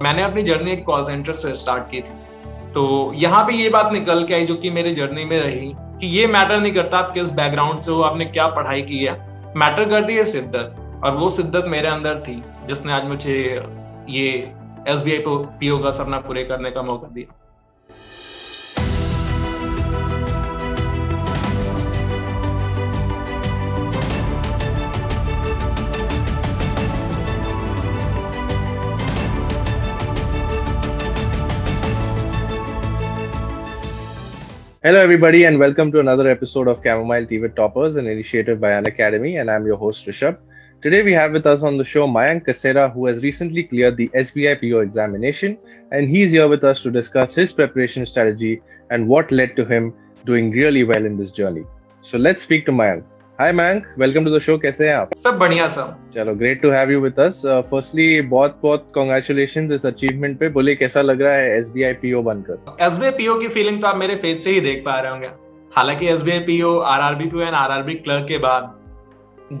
मैंने अपनी जर्नी एक कॉल सेंटर से स्टार्ट की थी। तो यहाँ पे ये बात निकल के आई जो कि मेरी जर्नी में रही कि ये मैटर नहीं करता आप किस बैकग्राउंड से हो, आपने क्या पढ़ाई की है, मैटर करती है शिद्दत। और वो शिद्दत मेरे अंदर थी जिसने आज मुझे ये SBI PO का सपना पूरे करने का मौका दिया। Hello, everybody, and welcome to another episode of Chamomile Tea with Toppers, an initiative by An Academy, and I'm your host, Rishabh. Today, we have with us on the show Mayank Kasera, who has recently cleared the SBI PO examination, and he's here with us to discuss his preparation strategy and what led to him doing really well in this journey. So, let's speak to Mayank. Hi Mayank, welcome to the show. कैसे हैं आप? सब बढ़िया सब। चलो, great to have you with us. Firstly, बहुत बहुत congratulations इस achievement पे। बोले कैसा लग रहा है SBI PO बनकर? SBI PO की फीलिंग तो आप मेरे फेस से ही देख पा रहे होंगे। हालांकि SBI PO RRB 2 and RRB clerk के बाद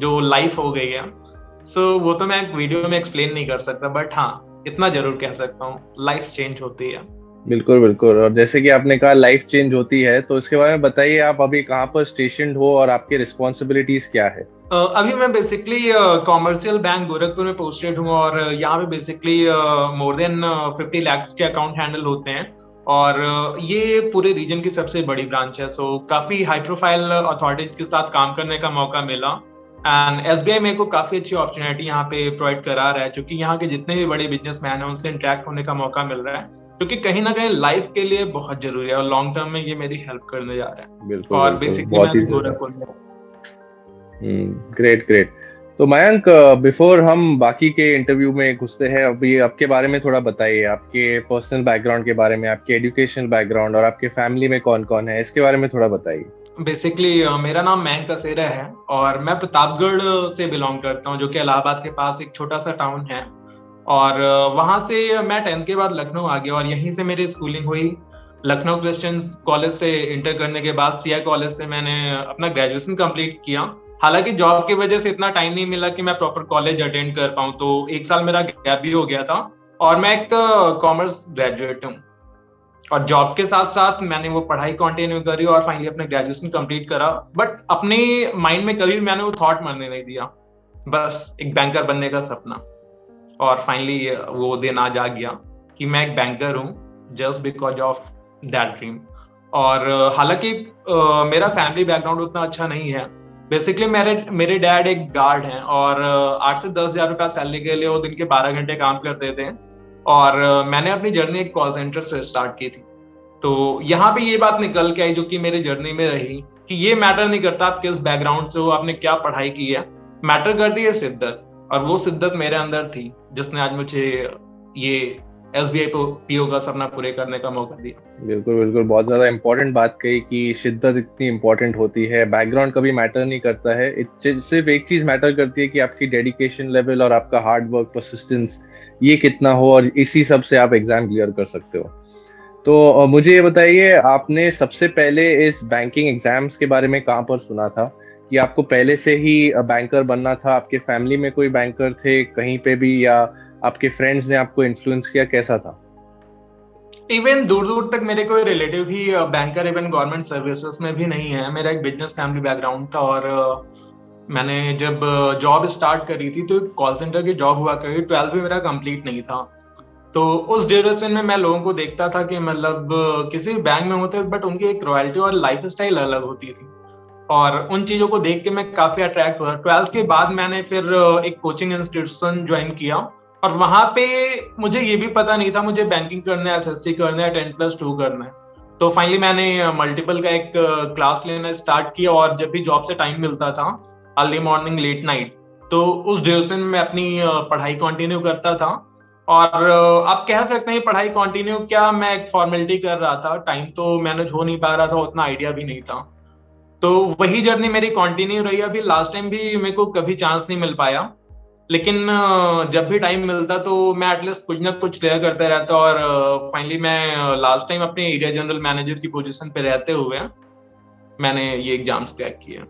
जो लाइफ हो गई है, सो वो तो मैं एक वीडियो में एक्सप्लेन नहीं कर सकता, बट हाँ इतना जरूर कह सकता हूँ, लाइफ चेंज होती है। बिल्कुल बिल्कुल। और जैसे कि आपने कहा लाइफ चेंज होती है, तो इसके बारे में बताइए, आप अभी कहाँ पर स्टेशनड हो और आपकी रिस्पॉन्सिबिलिटीज क्या है? अभी मैं बेसिकली कॉमर्शियल बैंक गोरखपुर में पोस्टेड हूँ और यहाँ पे बेसिकली मोर देन 50 lakhs के अकाउंट हैंडल होते हैं और ये पूरे रीजन की सबसे बड़ी ब्रांच है। सो काफी हाई प्रोफाइल अथॉरिटीज के साथ काम करने का मौका मिला एंड SBI मेरे को काफी अच्छी अपॉर्चुनिटी यहाँ पे प्रोवाइड करा रहा है, क्योंकि यहाँ के जितने भी बड़े बिजनेसमैन हैं उनसे इंटरेक्ट होने का मौका मिल रहा है, क्योंकि कहीं ना कहीं लाइफ के लिए बहुत जरूरी है और लॉन्ग टर्म में ये मेरी हेल्प करने जा रहा है। बिल्कुल, और बिल्कुल, बेसिकली बहुत ही मैं गोरखपुर में। Great great. तो मयंक, बिफोर हम बाकी के इंटरव्यू में घुसते हैं, अभी आपके बारे में थोड़ा बताइए, आपके पर्सनल बैकग्राउंड के बारे में, आपके एजुकेशनल बैकग्राउंड और आपके फैमिली में कौन कौन है, इसके बारे में थोड़ा बताइए। बेसिकली मेरा नाम मयंक कसेरा है और मैं प्रतापगढ़ से बिलोंग करता हूँ, जो कि इलाहाबाद के पास एक छोटा सा टाउन है। और वहां से मैं 10th के बाद लखनऊ आ गया और यहीं से मेरी स्कूलिंग हुई। लखनऊ क्रिश्चियन कॉलेज से इंटर करने के बाद CI कॉलेज से मैंने अपना ग्रेजुएशन कंप्लीट किया। हालांकि जॉब की वजह से इतना टाइम नहीं मिला कि मैं प्रॉपर कॉलेज अटेंड कर पाऊँ, तो 1 साल मेरा गैप भी हो गया था और मैं एक कॉमर्स ग्रेजुएट हूँ। और जॉब के साथ साथ मैंने वो पढ़ाई कंटिन्यू करी और फाइनली अपने ग्रेजुएशन कंप्लीट करा, बट अपने माइंड में कभी भी मैंने वो थॉट मरने नहीं दिया, बस एक बैंकर बनने का सपना। और फाइनली वो दिन आज आ गया कि मैं एक बैंकर हूँ just because of that dream. और हालांकि मेरा फैमिली बैकग्राउंड उतना अच्छा नहीं है। बेसिकली मेरे डैड एक गार्ड हैं और 8 से 10 हजार रुपया सैलरी के लिए वो दिन के 12 घंटे काम करते थे और मैंने अपनी जर्नी एक कॉल सेंटर से स्टार्ट की थी। तो यहाँ पे ये बात निकल के आई जो कि मेरी जर्नी में रही कि ये मैटर नहीं करता आप किस बैकग्राउंड से हो, आपने क्या पढ़ाई की है, मैटर करती है शिद्दत। और वो शिद्दत मेरे अंदर थी जिसने आज मुझे ये SBI PO का सपना पूरे करने का मौका दिया। बिल्कुल बिल्कुल, बहुत ज्यादा इंपॉर्टेंट बात कही कि शिद्दत इतनी इंपॉर्टेंट होती है। बैकग्राउंड कभी मैटर नहीं करता है, सिर्फ एक चीज मैटर करती है कि आपकी डेडिकेशन लेवल और आपका हार्ड वर्क, परसिस्टेंस ये कितना हो, और इसी सब से आप एग्जाम क्लियर कर सकते हो। तो मुझे ये बताइए, आपने सबसे पहले इस बैंकिंग एग्जाम्स के बारे में कहाँ पर सुना था? कि आपको पहले से ही बैंकर बनना था? आपके फैमिली में कोई बैंकर थे कहीं पे भी, या आपके फ्रेंड्स ने आपको इन्फ्लुएंस किया? कैसा था? इवन दूर दूर तक मेरे कोई रिलेटिव भी बैंकर इवन गवर्नमेंट सर्विसेज में भी नहीं है। मेरा एक बिजनेस फैमिली बैकग्राउंड था और मैंने जब जॉब स्टार्ट करी थी तो कॉल सेंटर की जॉब हुआ करी, 12th भी मेरा कंप्लीट नहीं था। तो उस ड्यूरेशन में मैं लोगों को देखता था कि मतलब किसी भी बैंक में होते बट उनकी एक रॉयल्टी और लाइफ स्टाइल अलग होती थी और उन चीजों को देख के मैं काफी अट्रैक्ट हुआ। 12th के बाद मैंने फिर एक कोचिंग इंस्टीट्यूशन ज्वाइन किया और वहां पे मुझे ये भी पता नहीं था मुझे बैंकिंग करना है, SSC करना है, 10+2 करना है। तो फाइनली मैंने मल्टीपल का एक क्लास लेना स्टार्ट किया और जब भी जॉब से टाइम मिलता था, अर्ली मॉर्निंग लेट नाइट, तो उस ड्यूरेशन में अपनी पढ़ाई कंटिन्यू करता था। और आप कह सकते हैं पढ़ाई कंटिन्यू क्या, मैं एक फॉर्मेलिटी कर रहा था, टाइम तो मैनेज हो नहीं पा रहा था, उतना आइडिया भी नहीं था। तो वही जर्नी मेरी कंटिन्यू रही। अभी लास्ट टाइम भी मेरे को कभी चांस नहीं मिल पाया, लेकिन जब भी टाइम मिलता तो मैं एटलीस्ट कुछ ना कुछ क्लियर करते रहता और फाइनली मैं लास्ट टाइम अपने एरिया जनरल मैनेजर की पोजीशन पे रहते हुए मैंने ये एग्जाम्स क्रैक किए।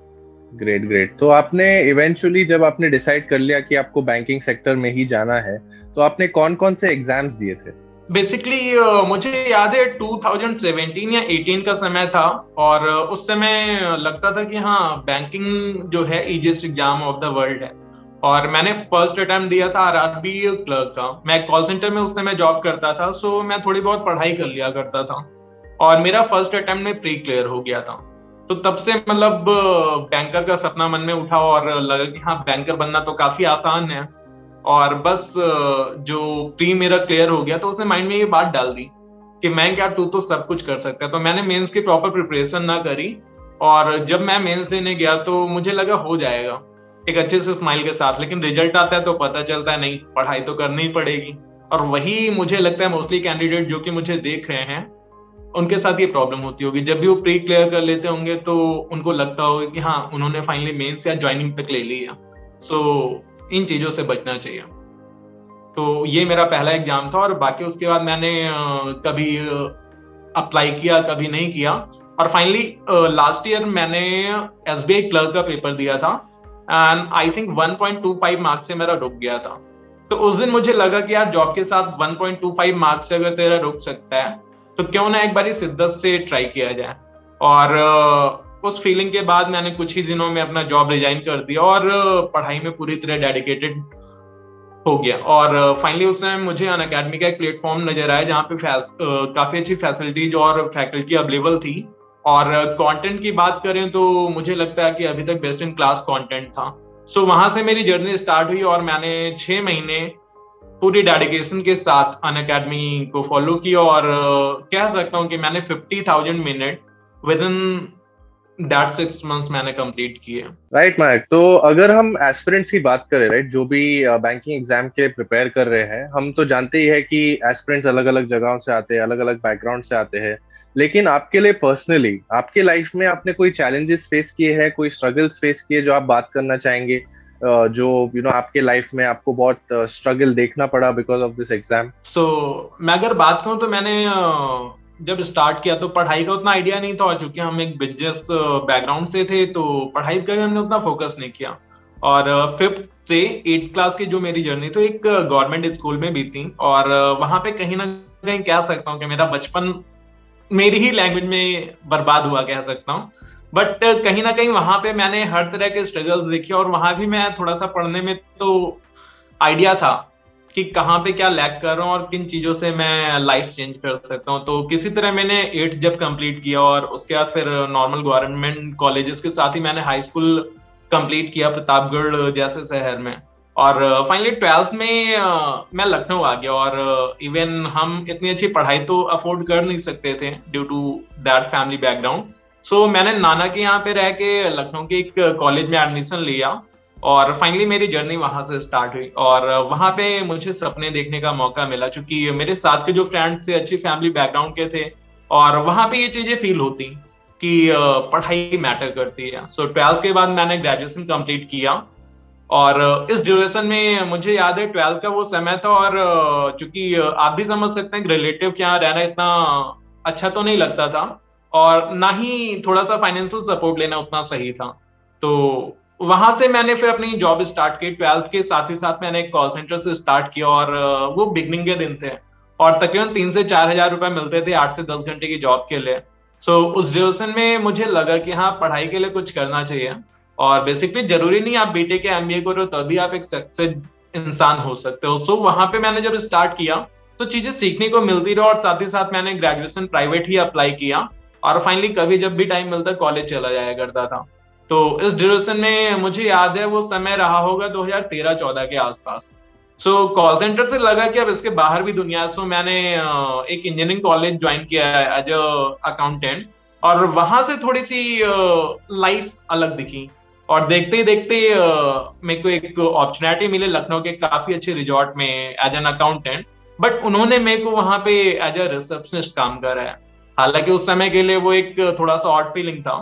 Great great. तो आपने इवेंचुअली जब आपने डिसाइड कर लिया कि आपको बैंकिंग सेक्टर में ही जाना है, तो आपने कौन कौन से एग्जाम्स दिए थे? बेसिकली मुझे याद है 2017 या 18 का समय था, और उस समय लगता था कि हाँ, बैंकिंग जो है easiest exam of the world है। और मैंने फर्स्ट अटेम्प्ट दिया था आरआरबी क्लर्क का। मैं कॉल सेंटर में उस समय जॉब करता था, सो मैं थोड़ी बहुत पढ़ाई कर लिया करता था, और मेरा फर्स्ट अटेम्प्ट में प्री क्लियर हो गया था। तो तब से मतलब बैंकर का सपना मन में उठा, और लगा कि हाँ, बैंकर बनना तो काफी आसान है। और बस जो प्री मेरा क्लियर हो गया तो उसने माइंड में ये बात डाल दी कि मैं क्या, तू तो सब कुछ कर सकता है। तो मैंने मेंस की प्रॉपर प्रिपरेशन ना करी, और जब मैं मेंस देने गया तो मुझे लगा हो जाएगा एक अच्छे से स्माइल के साथ, लेकिन रिजल्ट आता है तो पता चलता है नहीं, पढ़ाई तो करनी ही पड़ेगी। और वही मुझे लगता है मोस्टली कैंडिडेट जो कि मुझे देख रहे हैं उनके साथ ये प्रॉब्लम होती होगी। जब भी वो प्री क्लियर कर लेते होंगे तो उनको लगता होगा कि हाँ, उन्होंने फाइनली मेंस या ज्वाइनिंग तक ले लिया। सो इन चीजों से बचना चाहिए। तो ये मेरा पहला एग्जाम था, और बाकी उसके बाद मैंने कभी अप्लाई किया, कभी नहीं किया। और फाइनली लास्ट ईयर मैंने एसबीआई क्लर्क का पेपर दिया था, एंड आई थिंक 1.25 मार्क्स से मेरा रुक गया था। तो उस दिन मुझे लगा कि यार, जॉब के साथ 1.25 मार्क्स से अगर तेरा रुक सकता है तो क्यों ना एक बारी शिद्दत से ट्राई किया जाए। और उस फीलिंग के बाद मैंने कुछ ही दिनों में अपना जॉब रिजाइन कर दिया, और पढ़ाई में पूरी तरह डेडिकेटेड हो गया। और फाइनली उस समय मुझे अनअकैडमी का एक प्लेटफॉर्म नजर आया जहाँ पे काफी अच्छी फैसिलिटीज और फैकल्टी अवेलेबल थी। और कंटेंट की बात करें तो मुझे लगता है कि अभी तक बेस्ट इन क्लास कंटेंट था। सो वहां से मेरी जर्नी स्टार्ट हुई, और मैंने 6 महीने पूरी डेडिकेशन के साथ अनअकैडमी को फॉलो किया, और कह सकता हूँ कि मैंने 50,000 minute with in that 6 months मैंने कंप्लीट किए। राइट महक, तो अगर हम एस्पिरेंट्स की बात करें, राइट, जो भी बैंकिंग एग्जाम के लिए प्रिपेयर कर रहे हैं, हम तो जानते ही है कि एस्पिरेंट्स अलग अलग जगहों से आते हैं, अलग अलग बैकग्राउंड से आते हैं। लेकिन आपके लिए पर्सनली, आपके लाइफ में आपने कोई चैलेंजेस फेस किए हैं, कोई स्ट्रगल्स फेस किए जो आप बात करना चाहेंगे, जो आपके लाइफ में आपको बहुत स्ट्रगल देखना पड़ा बिकॉज ऑफ दिस एग्जाम? सो मैं अगर बात करूं तो मैंने जब स्टार्ट किया तो पढ़ाई का उतना आइडिया नहीं था, और चूंकि हम एक बिजनेस बैकग्राउंड से थे तो पढ़ाई पर हमने उतना फोकस नहीं किया। और 5th से 8th क्लास की जो मेरी जर्नी तो एक गवर्नमेंट स्कूल में भी थी, और वहां पे कहीं ना कहीं कह सकता हूँ कि मेरा बचपन मेरी ही लैंग्वेज में बर्बाद हुआ, कह सकता हूँ। बट कहीं ना कहीं वहां पे मैंने हर तरह के स्ट्रगल्स देखे, और वहां भी मैं थोड़ा सा पढ़ने में तो आइडिया था कि कहाँ पे क्या लैग कर रहा हूँ और किन चीजों से मैं लाइफ चेंज कर सकता हूँ। तो किसी तरह मैंने 8th जब कंप्लीट किया, और उसके बाद फिर नॉर्मल गवर्नमेंट कॉलेजेस के साथ ही मैंने हाई स्कूल कंप्लीट किया प्रतापगढ़ जैसे शहर में। और फाइनली 12th में मैं लखनऊ आ गया, और इवन हम इतनी अच्छी पढ़ाई तो अफोर्ड कर नहीं सकते थे due to that family background. So मैंने नाना के यहाँ पे रह के लखनऊ के एक कॉलेज में एडमिशन लिया, और फाइनली मेरी जर्नी वहां से स्टार्ट हुई। और वहां पे मुझे सपने देखने का मौका मिला, क्योंकि मेरे साथ के जो फ्रेंड्स थे अच्छी फैमिली बैकग्राउंड के थे, और वहां पे ये चीजें फील होती कि पढ़ाई मैटर करती है। सो 12th के बाद मैंने ग्रेजुएशन कंप्लीट किया, और इस ड्यूरेशन में मुझे याद है 12th का वो समय था, और चूंकि आप भी समझ सकते हैं रिलेटिव के यहाँ रहना इतना अच्छा तो नहीं लगता था, और ना ही थोड़ा सा फाइनेंशियल सपोर्ट लेना उतना सही था। तो वहां से मैंने फिर अपनी जॉब स्टार्ट की। 12th के साथ ही साथ मैंने एक कॉल सेंटर से स्टार्ट किया, और वो बिगनिंग के दिन थे, और तकरीबन 3 से 4 हजार रुपए मिलते थे 8 से 10 घंटे की जॉब के लिए। सो उस ड्यूरेशन में मुझे लगा कि हाँ, पढ़ाई के लिए कुछ करना चाहिए। और बेसिकली जरूरी नहीं आप बीटेक या एमबीए करो तभी आप एक सक्सेस इंसान हो सकते हो। सो वहां पे मैंने जब स्टार्ट किया तो चीजें सीखने को मिलती रही, और साथ ही साथ मैंने ग्रेजुएशन प्राइवेट ही अप्लाई किया, और फाइनली कभी जब भी टाइम मिलता कॉलेज चला जाया करता था। तो इस ड्यूरेशन में मुझे याद है वो समय रहा होगा 2013-14 के आसपास। सो कॉल सेंटर से लगा कि अब इसके बाहर भी दुनिया है। सो मैंने एक इंजीनियरिंग कॉलेज ज्वाइन किया एज अकाउंटेंट, और वहां से थोड़ी सी लाइफ अलग दिखी। और देखते ही देखते मेरे को एक अपॉर्चुनिटी मिले लखनऊ के काफी अच्छे रिजॉर्ट में एज एन अकाउंटेंट। बट उन्होंने मेरे को वहां पे एज अ रिसेप्शनिस्ट काम करा है। हालांकि उस समय के लिए वो एक थोड़ा सा ऑड फीलिंग था,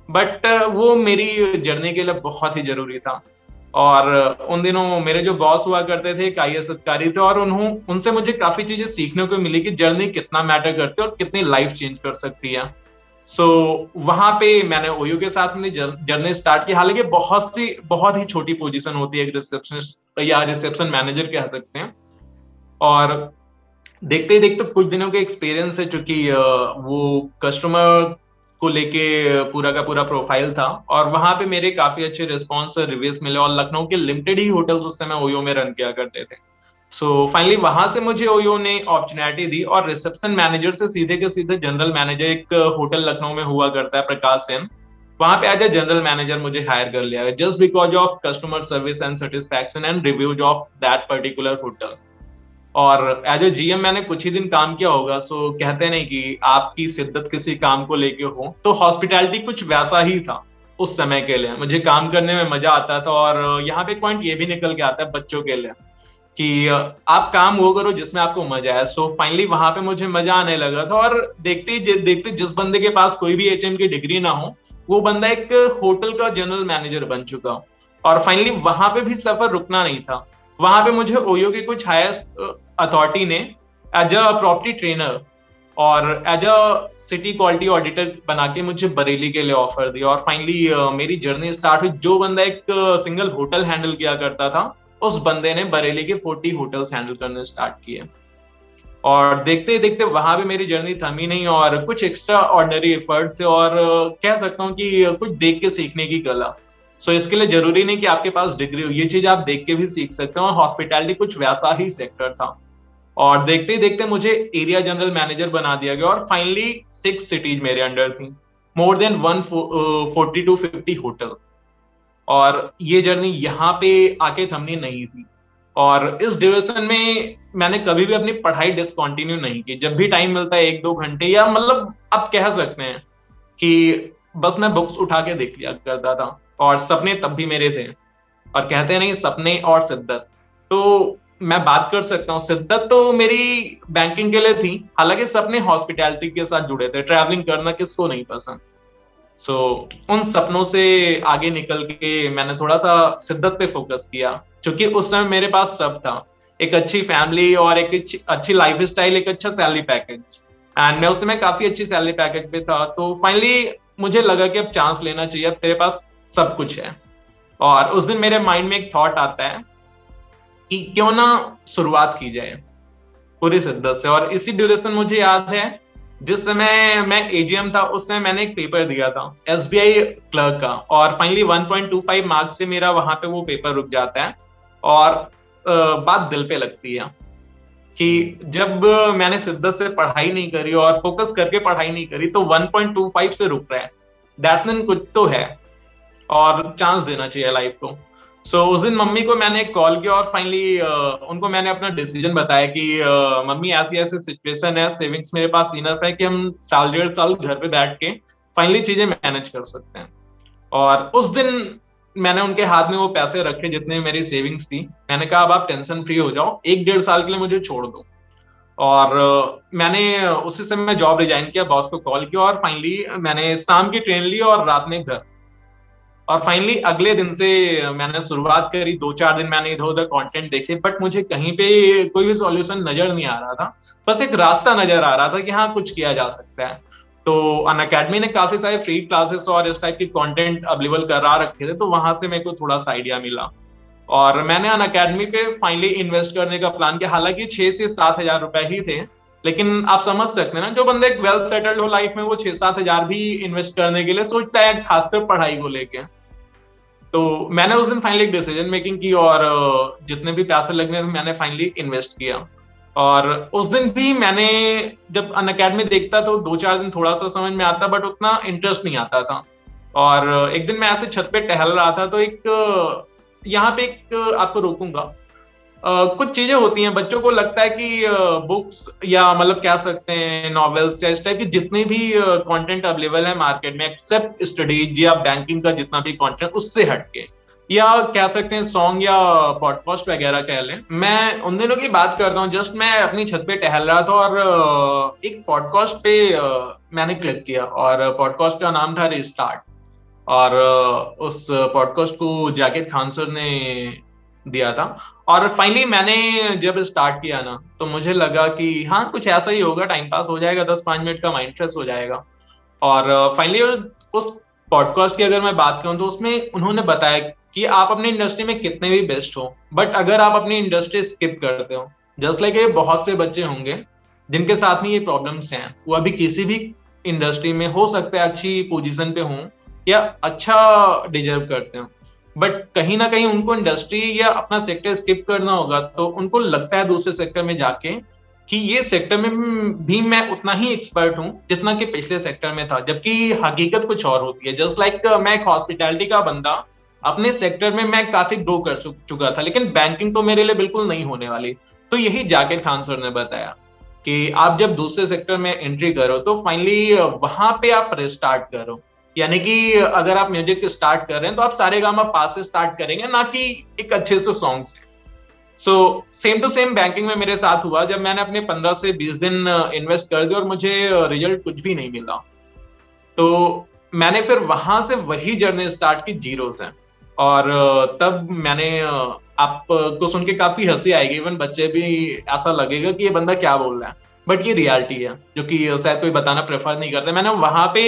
बट वो मेरी जर्नी के लिए बहुत ही जरूरी था। और उन दिनों मेरे जो बॉस हुआ करते थे एक आईएएस अधिकारी थे, और उनसे मुझे काफी चीजें सीखने को मिली कि जर्नी कितना मैटर करती है और कितनी लाइफ चेंज कर सकती है। सो वहां पे मैंने ओयू के साथ अपनी जर्नी स्टार्ट की। हालांकि बहुत ही छोटी पोजीशन होती है एक रिसेप्शनिस्ट या रिसेप्शन मैनेजर कह सकते हैं, और देखते ही देखते कुछ दिनों के एक्सपीरियंस है, चूंकि वो कस्टमर को लेके पूरा का पूरा प्रोफाइल था, और वहां पे मेरे काफी अच्छे रिस्पॉन्स रिव्यूज मिले, और लखनऊ के लिमिटेड ही होटल्स उस समय ओयो में रन किया करते थे। सो फाइनली वहां से मुझे ओयो ने अपॉर्चुनिटी दी, और रिसेप्शन मैनेजर से सीधे के सीधे जनरल मैनेजर, एक होटल लखनऊ में हुआ करता है प्रकाश सेन, वहां पे एज ए जनरल मैनेजर मुझे हायर कर लिया, just because of customer service and satisfaction and reviews of that particular hotel. और एज ए जीएम मैंने कुछ ही दिन काम किया होगा, सो कहते नहीं कि आपकी शिद्दत किसी काम को लेके हो, तो हॉस्पिटैलिटी कुछ वैसा ही था उस समय के लिए। मुझे काम करने में मजा आता था, और यहाँ पे पॉइंट ये भी निकल के आता है बच्चों के लिए कि आप काम वो करो जिसमें आपको मजा आए। सो फाइनली वहां पे मुझे मजा आने लगा था, और देखते ही देखते जिस बंदे के पास कोई भी एचएम की डिग्री ना हो, वो बंदा एक होटल का जनरल मैनेजर बन चुका। और फाइनली वहां पे भी सफर रुकना नहीं था। वहां पे मुझे ओयो के कुछ हायर अथॉरिटी ने एज अ प्रॉपर्टी ट्रेनर और as a city quality auditor बना के मुझे बरेली के लिए ऑफर दिया, और फाइनली मेरी जर्नी स्टार्ट हुई। जो बंदा एक सिंगल होटल हैंडल किया करता था, उस बंदे ने बरेली के 40 होटल्स हैंडल करने स्टार्ट किए। और देखते ही देखते वहां भी मेरी जर्नी थमी नहीं, और कुछ एक्स्ट्रा ऑर्डिनरी एफर्ट थे, और कह सकता हूँ कि कुछ देख के सीखने की कला। सो इसके लिए जरूरी नहीं कि आपके पास डिग्री हो, ये चीज आप देख के भी सीख सकते हो। हॉस्पिटैलिटी कुछ वैसा ही सेक्टर था, और देखते ही देखते मुझे एरिया जनरल मैनेजर बना दिया गया, और फाइनली 6 सिटीज मेरे अंडर थी, मोर देन 140 to 50 होटल। और ये जर्नी यहाँ पे आके थमनी नहीं थी, और इस ड्यूरेशन में मैंने कभी भी अपनी पढ़ाई डिसकंटिन्यू नहीं की। जब भी टाइम मिलता है 1-2 घंटे, या मतलब आप कह सकते हैं कि बस मैं बुक्स उठा के देख लिया करता था, और सपने तब भी मेरे थे। और कहते हैं नहीं, सपने और शिद्दत, तो मैं बात कर सकता हूँ। शिद्दत तो मेरी बैंकिंग के लिए थी, हालांकि सपने हॉस्पिटैलिटी के साथ जुड़े थे। ट्रैवलिंग करना किसको नहीं पसंद। सो उन सपनों से आगे निकल के मैंने थोड़ा सा शिद्दत पे फोकस किया, क्योंकि उस समय मेरे पास सब था, एक अच्छी फैमिली और एक अच्छी लाइफ स्टाइल, एक अच्छा सैलरी पैकेज। एंड मैं उस समय काफी अच्छी सैलरी पैकेज पे था, तो फाइनली मुझे लगा कि अब चांस लेना चाहिए, अब तेरे पास सब कुछ है। और उस दिन मेरे माइंड में एक थॉट आता है कि क्यों ना शुरुआत की जाए पूरी शिद्दत से। और इसी ड्यूरेशन मुझे याद है, जिस समय मैं एजीएम था, उस समय मैंने एक पेपर दिया था एसबीआई क्लर्क का, और फाइनली 1.25 मार्क्स से मेरा वहां पे वो पेपर रुक जाता है। और बात दिल पे लगती है कि जब मैंने शिद्दत से पढ़ाई नहीं करी और फोकस करके पढ़ाई नहीं करी, तो 1.25 से रुक रहा है, दैट्स मीन कुछ तो है, और चांस देना चाहिए लाइफ को। उस दिन मम्मी को मैंने कॉल किया, और फाइनली उनको मैंने अपना डिसीजन बताया कि मम्मी ऐसी ऐसी सिचुएशन है, सेविंग्स मेरे पास इनफ है कि हम 1.5 साल घर पे बैठ के फाइनली चीजें मैनेज कर सकते हैं। और उस दिन मैंने उनके हाथ में वो पैसे रखे जितने मेरी सेविंग्स थी। मैंने कहा अब आप टेंशन फ्री हो जाओ, 1-1.5 साल के लिए मुझे छोड़ दो। और मैंने उसी समय जॉब रिजाइन किया, बॉस को कॉल किया, और फाइनली मैंने शाम की ट्रेन ली और रात में घर। और फाइनली अगले दिन से मैंने शुरुआत करी। 2-4 दिन मैंने इधर उधर कंटेंट देखे, बट मुझे कहीं पे कोई भी सॉल्यूशन नजर नहीं आ रहा था। बस एक रास्ता नजर आ रहा था कि हाँ कुछ किया जा सकता है। तो अनअकैडमी ने काफी सारे फ्री क्लासेस और इस टाइप की कंटेंट अवेलेबल करा रखे थे, तो वहां से मेरे को थोड़ा सा आइडिया मिला, और मैंने अनअकैडमी पे फाइनली इन्वेस्ट करने का प्लान किया। हालांकि 6 से 7 हजार रुपए ही थे, लेकिन आप समझ सकते हैं ना, जो बंदा एक वेल सेटल्ड हो लाइफ में, वो 6-7 हजार भी इन्वेस्ट करने के लिए सोचता है, खासकर पढ़ाई को लेके। तो मैंने उस दिन फाइनली एक डिसीजन मेकिंग की, और जितने भी पैसे लगने थे मैंने फाइनली इन्वेस्ट किया। और उस दिन भी मैंने जब अनअकैडमी देखता तो 2-4 दिन थोड़ा सा समझ में आता, बट उतना इंटरेस्ट नहीं आता था। और एक दिन मैं ऐसे छत पे टहल रहा था, तो एक यहाँ पे एक आपको रोकूंगा। कुछ चीजें होती हैं, बच्चों को लगता है कि बुक्स या मतलब कह सकते हैं नॉवेल्स या इस टाइप की जितने भी कंटेंट अवेलेबल है मार्केट में, एक्सेप्ट स्टडीज या बैंकिंग का जितना भी कंटेंट, उससे हटके, या कह सकते हैं सॉन्ग या पॉडकास्ट वगैरह कह लें। मैं उन दिनों की बात करता हूँ, जस्ट मैं अपनी छत पे टहल रहा था, और एक पॉडकास्ट पे मैंने क्लिक किया, और पॉडकास्ट का नाम था रिस्टार्ट। और उस पॉडकास्ट को जाकिर खान सर ने दिया था। और फाइनली मैंने जब स्टार्ट किया ना, तो मुझे लगा कि हाँ कुछ ऐसा ही होगा, टाइम पास हो जाएगा, 10-5 मिनट का माइंड फ्रेश हो जाएगा। और फाइनली उस पॉडकास्ट की अगर मैं बात करूं, तो उसमें उन्होंने बताया कि आप अपनी इंडस्ट्री में कितने भी बेस्ट हो, बट अगर आप अपनी इंडस्ट्री स्किप करते हो, जस्ट लाइक ये बहुत से बच्चे होंगे जिनके साथ में ये प्रॉब्लम्स हैं, वो अभी किसी भी इंडस्ट्री में हो सकता है अच्छी पोजीशन पे हों या अच्छा डिजर्व करते हो, बट कहीं ना कहीं उनको इंडस्ट्री या अपना सेक्टर स्किप करना होगा, तो उनको लगता है दूसरे सेक्टर में जाके कि ये सेक्टर में भी मैं उतना ही एक्सपर्ट हूँ जितना कि पिछले सेक्टर में था, जबकि हकीकत कुछ और होती है। जस्ट लाइक मैं एक हॉस्पिटैलिटी का बंदा, अपने सेक्टर में मैं काफी ग्रो कर चुका था, लेकिन बैंकिंग तो मेरे लिए बिल्कुल नहीं होने वाली। तो यही जाकिर खान सर ने बताया कि आप जब दूसरे सेक्टर में एंट्री करो तो फाइनली वहां पे आप रिस्टार्ट करो, यानी कि अगर आप म्यूजिक स्टार्ट कर रहे हैं तो आप सारे गामा पा से स्टार्ट करेंगे, ना कि एक अच्छे से सॉन्ग से। So same to same banking में मेरे साथ हुआ, जब मैंने अपने 15 से 20 दिन इन्वेस्ट कर दिए और मुझे रिजल्ट कुछ भी नहीं मिला, तो मैंने फिर वहां से वही जर्नी स्टार्ट की जीरो से। और तब मैंने आपको सुन के काफी हंसी आएगी, इवन बच्चे भी ऐसा लगेगा कि ये बंदा क्या बोल रहा है, बट ये रियलिटी है जो कि शायद कोई बताना प्रेफर नहीं करते। मैंने वहां पे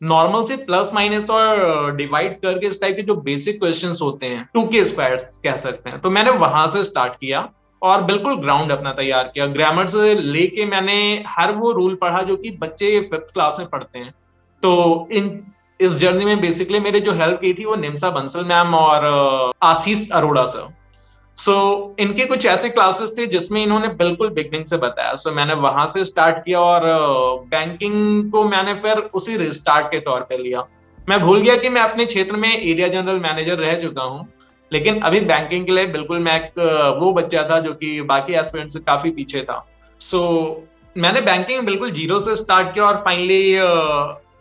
नॉर्मल से प्लस माइनस और डिवाइड करके इस टाइप के जो बेसिक क्वेश्चंस होते हैं, 2 के स्क्वायर कह सकते हैं, तो मैंने वहां से स्टार्ट किया और बिल्कुल ग्राउंड अपना तैयार किया। ग्रामर से लेके मैंने हर वो रूल पढ़ा जो कि बच्चे 5th क्लास में पढ़ते हैं। तो इन इस जर्नी में बेसिकली मेरे जो हेल्प की थी वो निम्सा बंसल मैम और आशीष अरोड़ा सर। सो इनके कुछ ऐसे क्लासेस थे जिसमें इन्होंने बिल्कुल बिगनिंग से बताया, सो मैंने वहां से स्टार्ट किया और बैंकिंग को मैंने फिर उसी रिस्टार्ट के तौर पे लिया। मैं भूल गया कि मैं अपने क्षेत्र में एरिया जनरल मैनेजर रह चुका हूँ, लेकिन अभी बैंकिंग के लिए बिल्कुल मैं एक वो बच्चा था जो कि बाकी एस्पिरेंट्स से काफी पीछे था। सो मैंने बैंकिंग बिल्कुल जीरो से स्टार्ट किया और फाइनली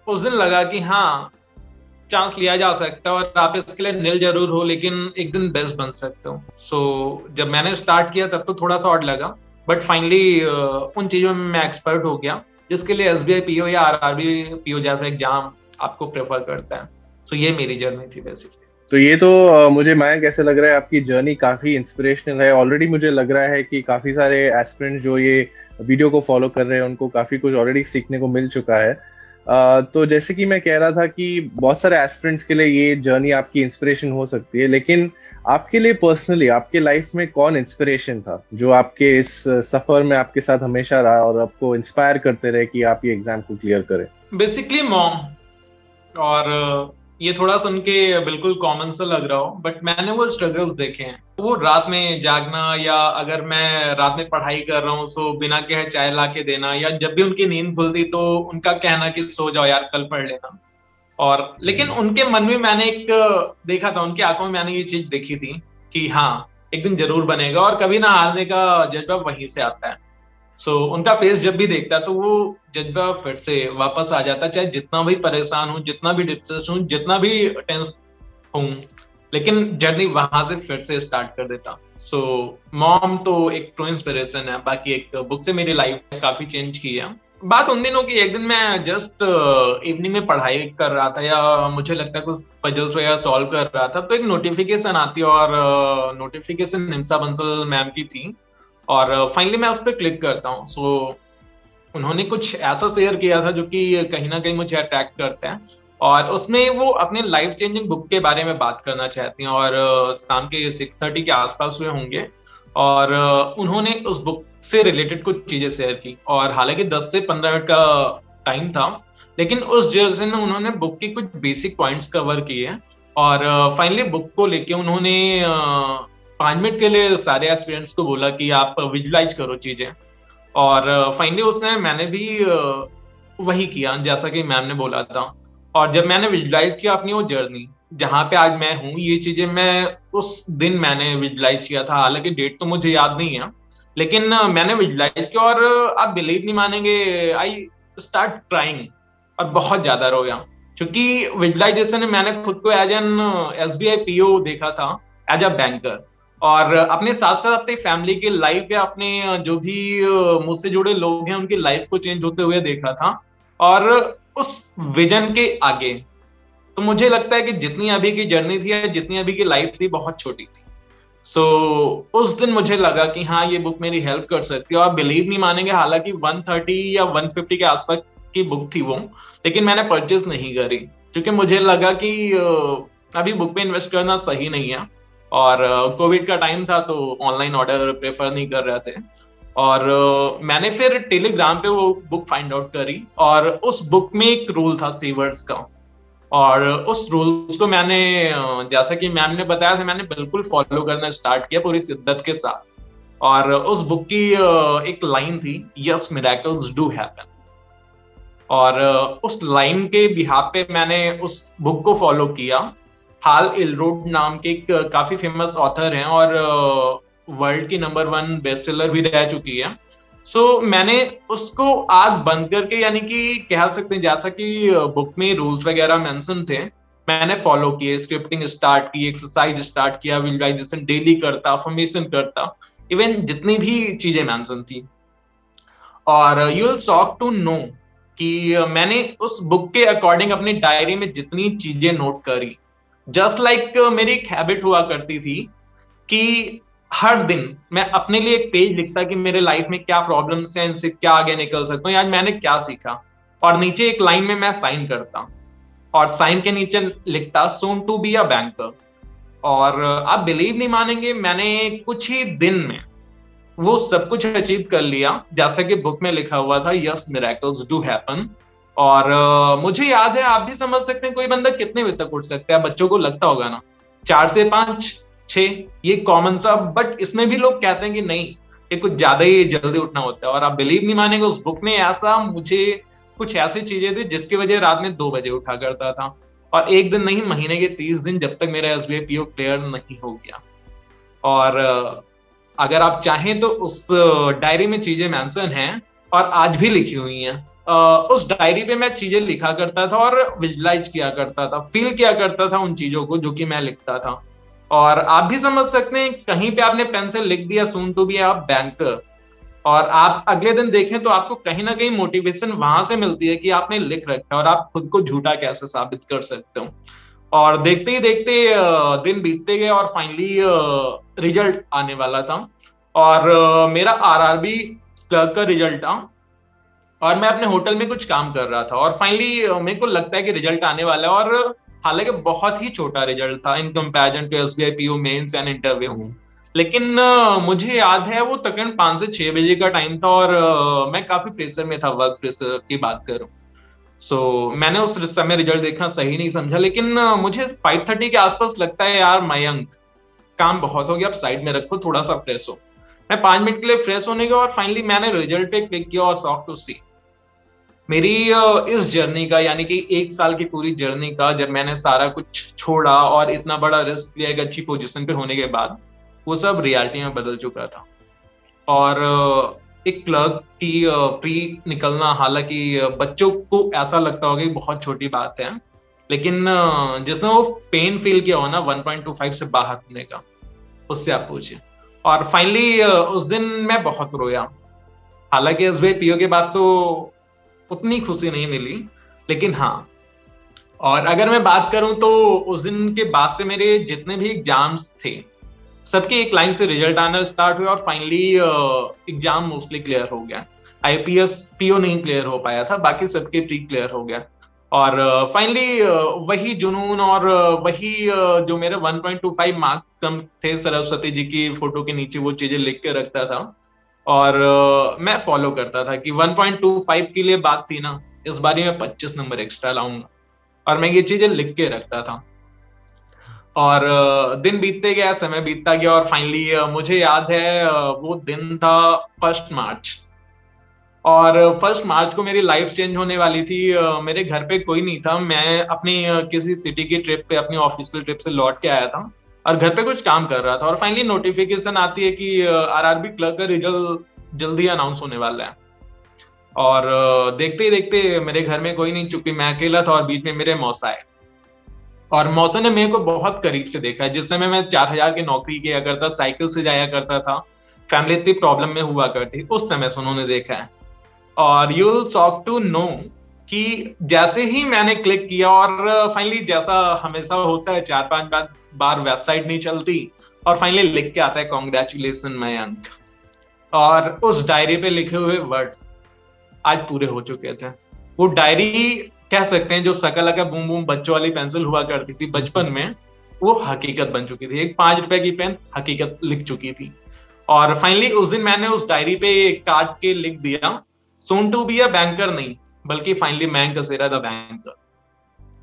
उस दिन लगा कि हाँ, चांस लिया जा सकता है और आप इसके लिए नील जरूर हो लेकिन एक दिन बेस्ट बन सकते हो। सो जब मैंने स्टार्ट किया तब तो थोड़ा सा ऑड लगा, बट फाइनली उन चीजों में मैं एक्सपर्ट हो गया जिसके लिए एसबीआई पीओ या आरआरबी पीओ जैसा एग्जाम आपको प्रेफर करता है। सो ये मेरी जर्नी थी बेसिकली। तो ये तो मुझे मयंक कैसे लग रहा है, आपकी जर्नी काफी इंस्पिरेशनल है। ऑलरेडी मुझे लग रहा है कि काफी सारे एस्पिरेंट जो ये वीडियो को फॉलो कर रहे हैं उनको काफी कुछ ऑलरेडी सीखने को मिल चुका है। तो जैसे कि मैं कह रहा था कि बहुत सारे एस्पिरेंट्स के लिए ये जर्नी आपकी इंस्पिरेशन हो सकती है, लेकिन आपके लिए पर्सनली आपके लाइफ में कौन इंस्पिरेशन था जो आपके इस सफर में आपके साथ हमेशा रहा और आपको इंस्पायर करते रहे कि आप ये एग्जाम को क्लियर करें? Basically mom. और ये थोड़ा सुन के बिल्कुल कॉमन सा लग रहा हो, बट मैंने वो स्ट्रगल्स देखे हैं। वो रात में जागना, या अगर मैं रात में पढ़ाई कर रहा हूँ सो बिना कहे चाय ला के देना, या जब भी उनकी नींद खुलती तो उनका कहना कि सो जाओ यार कल पढ़ लेना। और लेकिन उनके मन में मैंने एक देखा था, उनकी आंखों में मैंने ये चीज देखी थी कि हाँ एक दिन जरूर बनेगा, और कभी ना हारने का जज्बा वहीं से आता है। सो उनका फेस जब भी देखता तो वो जज्बा फिर से वापस आ जाता, चाहे जितना भी परेशान हूँ, जितना भी डिप्रेस हूँ, जितना भी टेंस हूँ, लेकिन जर्नी वहां से फिर से स्टार्ट कर देता। सो मॉम तो एक ट्रू इंस्पिरेशन है, बाकी एक बुक से मेरी लाइफ काफी चेंज की है। बात उन दिनों की, एक दिन मैं जस्ट इवनिंग में पढ़ाई कर रहा था या मुझे लगता है कुछ पजल्स वगैरह सॉल्व कर रहा था, तो एक नोटिफिकेशन आती और नोटिफिकेशन निम्सा बंसल मैम की थी और फाइनली मैं उस पर क्लिक करता हूँ। सो उन्होंने कुछ ऐसा शेयर किया था जो कि कहीं ना कहीं मुझे अट्रैक्ट करता है, और उसमें वो अपने लाइफ चेंजिंग बुक के बारे में बात करना चाहती हैं, और शाम के 6:30 के आसपास हुए होंगे, और उन्होंने उस बुक से रिलेटेड कुछ चीजें शेयर की। और हालांकि 10 से 15 मिनट का टाइम था, लेकिन उस जर्नी में उन्होंने बुक के कुछ बेसिक पॉइंट्स कवर किए, और फाइनली बुक को लेके उन्होंने 5 मिनट के लिए सारे एस्पिरेंट्स को बोला कि आप विजुलाइज करो चीजें। और फाइनली उस समय मैंने भी वही किया जैसा कि मैम ने बोला था। और जब मैंने विजुलाइज किया अपनी वो जर्नी जहां पे आज मैं हूँ, ये चीजें मैं उस दिन मैंने विजुलाइज किया था, हालांकि डेट तो मुझे याद नहीं है, लेकिन मैंने विजुलाइज किया और आप बिलीव नहीं मानेंगे, आई स्टार्ट क्राइंग और बहुत ज्यादा रोया, क्योंकि विजुलाइजेशन में मैंने खुद को एज एन एसबीआई पीओ देखा था, एज अ बैंकर, और अपने साथ साथ अपनी फैमिली की लाइफ या अपने जो भी मुझसे जुड़े लोग हैं उनकी लाइफ को चेंज होते हुए देखा था। और उस विजन के आगे तो मुझे लगता है कि जितनी अभी की जर्नी थी या जितनी अभी की लाइफ थी बहुत छोटी थी। सो उस दिन मुझे लगा कि हाँ ये बुक मेरी हेल्प कर सकती है। और बिलीव नहीं मानेंगे, हालांकि 130 या 150 के आसपास की बुक थी वो, लेकिन मैंने परचेस नहीं करी क्योंकि मुझे लगा कि अभी बुक पे इन्वेस्ट करना सही नहीं है। और कोविड का टाइम था तो ऑनलाइन ऑर्डर प्रेफर नहीं कर रहे थे। और मैंने फिर टेलीग्राम पे वो बुक फाइंड आउट करी, और उस बुक में एक रूल था सीवर्ड्स का। और उस रूल्स को मैंने जैसा कि मैम ने बताया था, मैंने बिल्कुल फॉलो करना स्टार्ट किया पूरी शिद्दत के साथ। और उस बुक की एक लाइन थी, यस मिरेकल्स डू हैपन। और उस लाइन के बिहाफ पे मैंने उस बुक को फॉलो किया। हाल इलरूड नाम के एक काफी फेमस ऑथर हैं, और वर्ल्ड की नंबर 1 बेस्ट सेलर भी रह चुकी है। सो मैंने उसको आग बंद करके, यानी कि कह सकते हैं जैसा कि बुक में रूल्स वगैरह मेंशन थे, मैंने फॉलो किए, स्क्रिप्टिंग स्टार्ट की, एक्सरसाइज स्टार्ट किया, विजुअलाइजेशन डेली करता, अफर्मेशन करता, इवन जितनी भी चीजें मेंशन थी। और you will shock to know कि मैंने उस बुक के अकॉर्डिंग अपनी डायरी में जितनी चीजें नोट करी, जस्ट लाइक मेरी एक हैबिट हुआ करती थी कि हर दिन मैं अपने लिए एक पेज लिखता कि मेरे लाइफ में क्या प्रॉब्लम्स हैं, इनसे क्या आगे निकल सकता हूँ, आज मैंने क्या सीखा। और नीचे एक लाइन में मैं साइन करता, और साइन के नीचे लिखता soon to be a banker. और आप बिलीव नहीं मानेंगे, मैंने कुछ ही दिन में वो सब कुछ अचीव कर लिया, जैसा कि बुक में लिखा हुआ था, यस मिरेकल्स डू हैपन। और मुझे याद है, आप भी समझ सकते हैं कोई बंदा कितने बजे तक उठ सकता है। बच्चों को लगता होगा ना 4 से 5, 6, ये कॉमन सा, बट इसमें भी लोग कहते हैं कि नहीं, ये कुछ ज्यादा ही जल्दी उठना होता है। और आप बिलीव नहीं मानेंगे, उस बुक ने ऐसा मुझे कुछ ऐसी चीजें दी जिसकी वजह रात में 2 बजे उठा करता था। और एक दिन नहीं, महीने के 30 दिन, जब तक मेरा SBI PO क्लियर नहीं हो गया। और अगर आप चाहें तो उस डायरी में चीजें मेंशन हैं, और आज भी लिखी हुई हैं। उस डायरी पे मैं चीजें लिखा करता था, और विजुलाइज किया करता था, फील किया करता था उन चीजों को जो कि मैं लिखता था। और आप भी समझ सकते हैं, कहीं पे आपने पेन से लिख दिया सून टू बी आप बैंकर, और आप अगले दिन देखें तो आपको कहीं ना कहीं मोटिवेशन वहां से मिलती है कि आपने लिख रखा है, और आप खुद को झूठा कैसे साबित कर सकते हो। और देखते ही देखते दिन बीतते गए, और फाइनली रिजल्ट आने वाला था। और मेरा RRB क्लर्क का रिजल्ट था, और मैं अपने होटल में कुछ काम कर रहा था, और फाइनली मेरे को लगता है कि रिजल्ट आने वाला है। और हालांकि बहुत ही छोटा रिजल्ट था in comparison to SBI PO mains and interview. लेकिन मुझे याद है वो तकरीबन 5 से 6 बजे का टाइम था, और मैं काफी प्रेशर में था, वर्क प्रेशर की बात करूं। मैंने उस समय रिजल्ट देखना सही नहीं समझा, लेकिन मुझे 5:30 के आसपास लगता है, यार मयंक काम बहुत हो गया, अब साइड में रखो, थोड़ा सा फ्रेश हो। मैं 5 मिनट के लिए फ्रेश होने गया, और फाइनली मैंने रिजल्ट पे क्लिक किया, और शॉक टू सी मेरी इस जर्नी का, यानी कि 1 साल की पूरी जर्नी का, जब मैंने सारा कुछ छोड़ा और इतना बड़ा रिस्क लिया एक अच्छी पोजीशन पे होने के बाद, वो सब रियलिटी में बदल चुका था। और एक क्लर्क की प्री निकलना, हालांकि बच्चों को ऐसा लगता होगा कि बहुत छोटी बात है, लेकिन जिसने वो पेन फील किया हो ना 1.25 से बाहर होने का, उससे आप पूछिए। और फाइनली उस दिन मैं बहुत रोया। हालांकि SBI PO के बाद तो उतनी खुशी नहीं मिली, लेकिन हाँ। और अगर मैं बात करूं तो उस दिन के बाद से मेरे जितने भी एग्जाम्स थे, सबके एक लाइन से रिजल्ट आना स्टार्ट हुआ, और फाइनली एग्जाम मोस्टली क्लियर हो गया। IPS PO नहीं क्लियर हो पाया था, बाकी सबके प्री क्लियर हो गया। और फाइनली वही जुनून, और वही जो मेरे 1.25 मार्क्स कम थे, सरस्वती जी की फोटो के नीचे वो चीजें लिख के रखता था। और मैं फॉलो करता था कि 1.25 के लिए बात थी ना, इस बारी मैं 25 नंबर एक्स्ट्रा लाऊंगा, और मैं ये चीजें लिख के रखता था। और दिन बीतते गया, समय बीतता गया, और फाइनली मुझे याद है वो दिन था 1 मार्च। और 1 मार्च को मेरी लाइफ चेंज होने वाली थी। मेरे घर पे कोई नहीं था, मैं अपनी किसी सिटी की ट्रिप पे, अपनी ऑफिशियल ट्रिप से लौट के आया था, और घर पे कुछ काम कर रहा था। और फाइनली नोटिफिकेशन आती है कि RRB क्लर्क का रिजल्ट जल्दी अनाउंस होने वाला है। और देखते ही देखते मेरे घर में कोई नहीं, चूंकि मैं अकेला था, और बीच में मेरे मौसा है। और मौसा ने मेरे को बहुत करीब से देखा है। जिस समय मैं 4,000 की नौकरी किया करता, साइकिल से जाया करता था, फैमिली इतनी प्रॉब्लम में हुआ करती, उस समय से उन्होंने देखा है। और you will shock to know कि जैसे ही मैंने क्लिक किया, और फाइनली जैसा हमेशा होता है, 4-5 बार वेबसाइट नहीं चलती, और फाइनली लिख के आता है कॉन्ग्रेचुलेशन मयंक। और उस डायरी पे लिखे हुए वर्ड्स आज पूरे हो चुके थे। वो डायरी कह सकते हैं जो सकल का बूम बूम बच्चों वाली पेंसिल हुआ करती थी बचपन में, वो हकीकत बन चुकी थी। एक 5 रुपए की पेन हकीकत लिख चुकी थी। और फाइनली उस दिन मैंने उस डायरी पे काट के लिख दिया, सोन टू बी अ बैंकर नहीं, बल्कि फाइनली मैं कसेरा द बैंकर।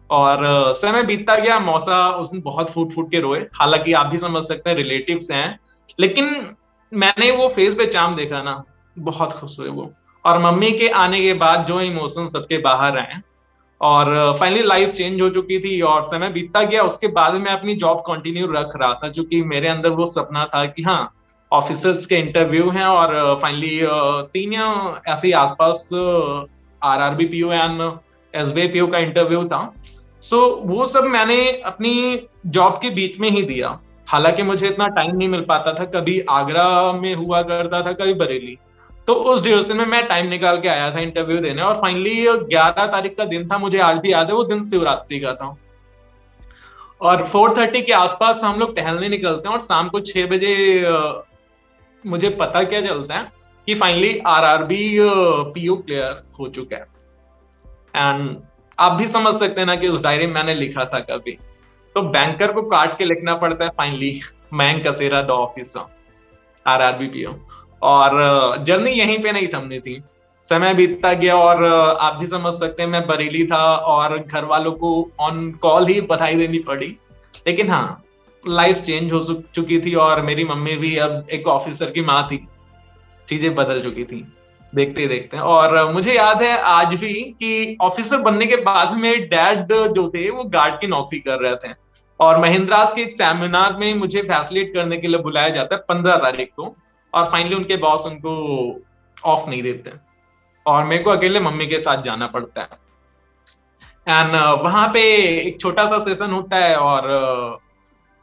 और समय बीतता गया, मौसा उस दिन बहुत फूट फूट के रोए, हालांकि आप भी समझ सकते हैं रिलेटिव्स हैं, लेकिन मैंने वो फेस पे चाम देखा ना, बहुत खुश हुए वो। और मम्मी के आने के बाद जो इमोशन सबके बाहर आए, और फाइनली लाइफ चेंज हो चुकी थी और समय बीतता गया। उसके बाद मैं अपनी जॉब कंटिन्यू रख रहा था, क्योंकि मेरे अंदर वो सपना था कि हाँ, ऑफिसर्स के इंटरव्यू हैं, और फाइनली 3 या ऐसे ही आसपास RRB PO and SBI PO का इंटरव्यू था। सो वो सब मैंने अपनी जॉब के बीच में ही दिया। हालांकि मुझे इतना टाइम नहीं मिल पाता था, कभी आगरा में हुआ करता था, कभी बरेली। तो उस ड्यूरेशन में मैं टाइम निकाल के आया था इंटरव्यू देने, और फाइनली 11 तारीख का दिन था, मुझे आज भी याद है, वो दिन शिवरात्रि का था। और 4:30 के आसपास हम लोग टहलने निकलते हैं, और शाम को 6 बजे मुझे पता क्या चलता है कि फाइनली आरआरबी पीओ क्लियर हो चुका है। एंड आप भी समझ सकते हैं ना कि उस डायरी में मैंने लिखा था कभी, तो बैंकर को काट के लिखना पड़ता है फाइनली मैं कसेरा द ऑफिसर आरआरबी पीओ। और जर्नी यहीं पे नहीं थमनी थी। समय बीतता गया, और आप भी समझ सकते हैं मैं बरेली था, और घर वालों को ऑन कॉल ही बधाई देनी पड़ी। लेकिन हाँ, लाइफ चेंज हो चुकी थी, और मेरी मम्मी भी अब एक ऑफिसर की माँ थी, चीजें बदल चुकी थी देखते ही देखते। और मुझे याद है आज भी कि ऑफिसर बनने के बाद में मेरे डैड जो थे वो गार्ड की नौकरी कर रहे थे, और महिंद्रास के एक सेमिनार में मुझे फैसिलिटेट करने के लिए बुलाया जाता है 15 तारीख को। और फाइनली उनके बॉस उनको ऑफ नहीं देते, और मेरे को अकेले मम्मी के साथ जाना पड़ता है। एंड वहां पे एक छोटा सा सेशन होता है, और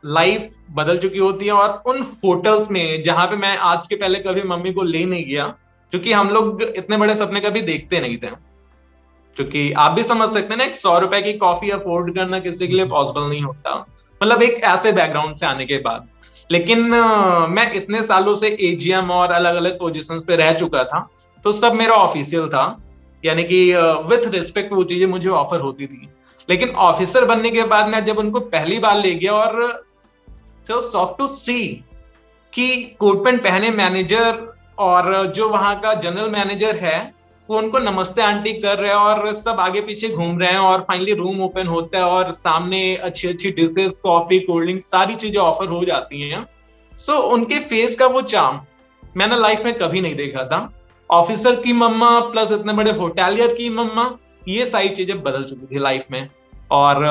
लाइफ बदल चुकी होती है। और उन होटल्स में जहां पे मैं आज के पहले कभी मम्मी को ले नहीं गया, क्योंकि हम लोग इतने बड़े सपने कभी देखते नहीं थे। क्योंकि आप भी समझ सकते हैं ना, एक 100 रुपए की कॉफी अफोर्ड करना किसी के लिए पॉसिबल नहीं होता, मतलब एक ऐसे बैकग्राउंड से आने के बाद। लेकिन मैं इतने सालों से एजीएम और अलग अलग पोजीशंस पे रह चुका था, तो सब मेरा ऑफिशियल था, यानी कि विथ रिस्पेक्ट वो चीजें मुझे ऑफर होती थी। लेकिन ऑफिसर बनने के बाद मैं जब उनको पहली बार ले गया, और सो शॉक टू सी कि कोट पैंट पहने मैनेजर और जो वहां का जनरल मैनेजर है, वो उनको नमस्ते आंटी कर रहे हैं, और सब आगे पीछे घूम रहे हैं। और फाइनली रूम ओपन होता है, और सामने अच्छी अच्छी डिशेस, कॉफी, कोल्ड ड्रिंक, सारी चीजें ऑफर हो जाती हैं। सो उनके फेस का वो चार्म मैंने लाइफ में कभी नहीं देखा था। ऑफिसर की मम्मा प्लस इतने बड़े होटेलियर की मम्मा, ये सारी चीजें बदल चुकी थी लाइफ में। और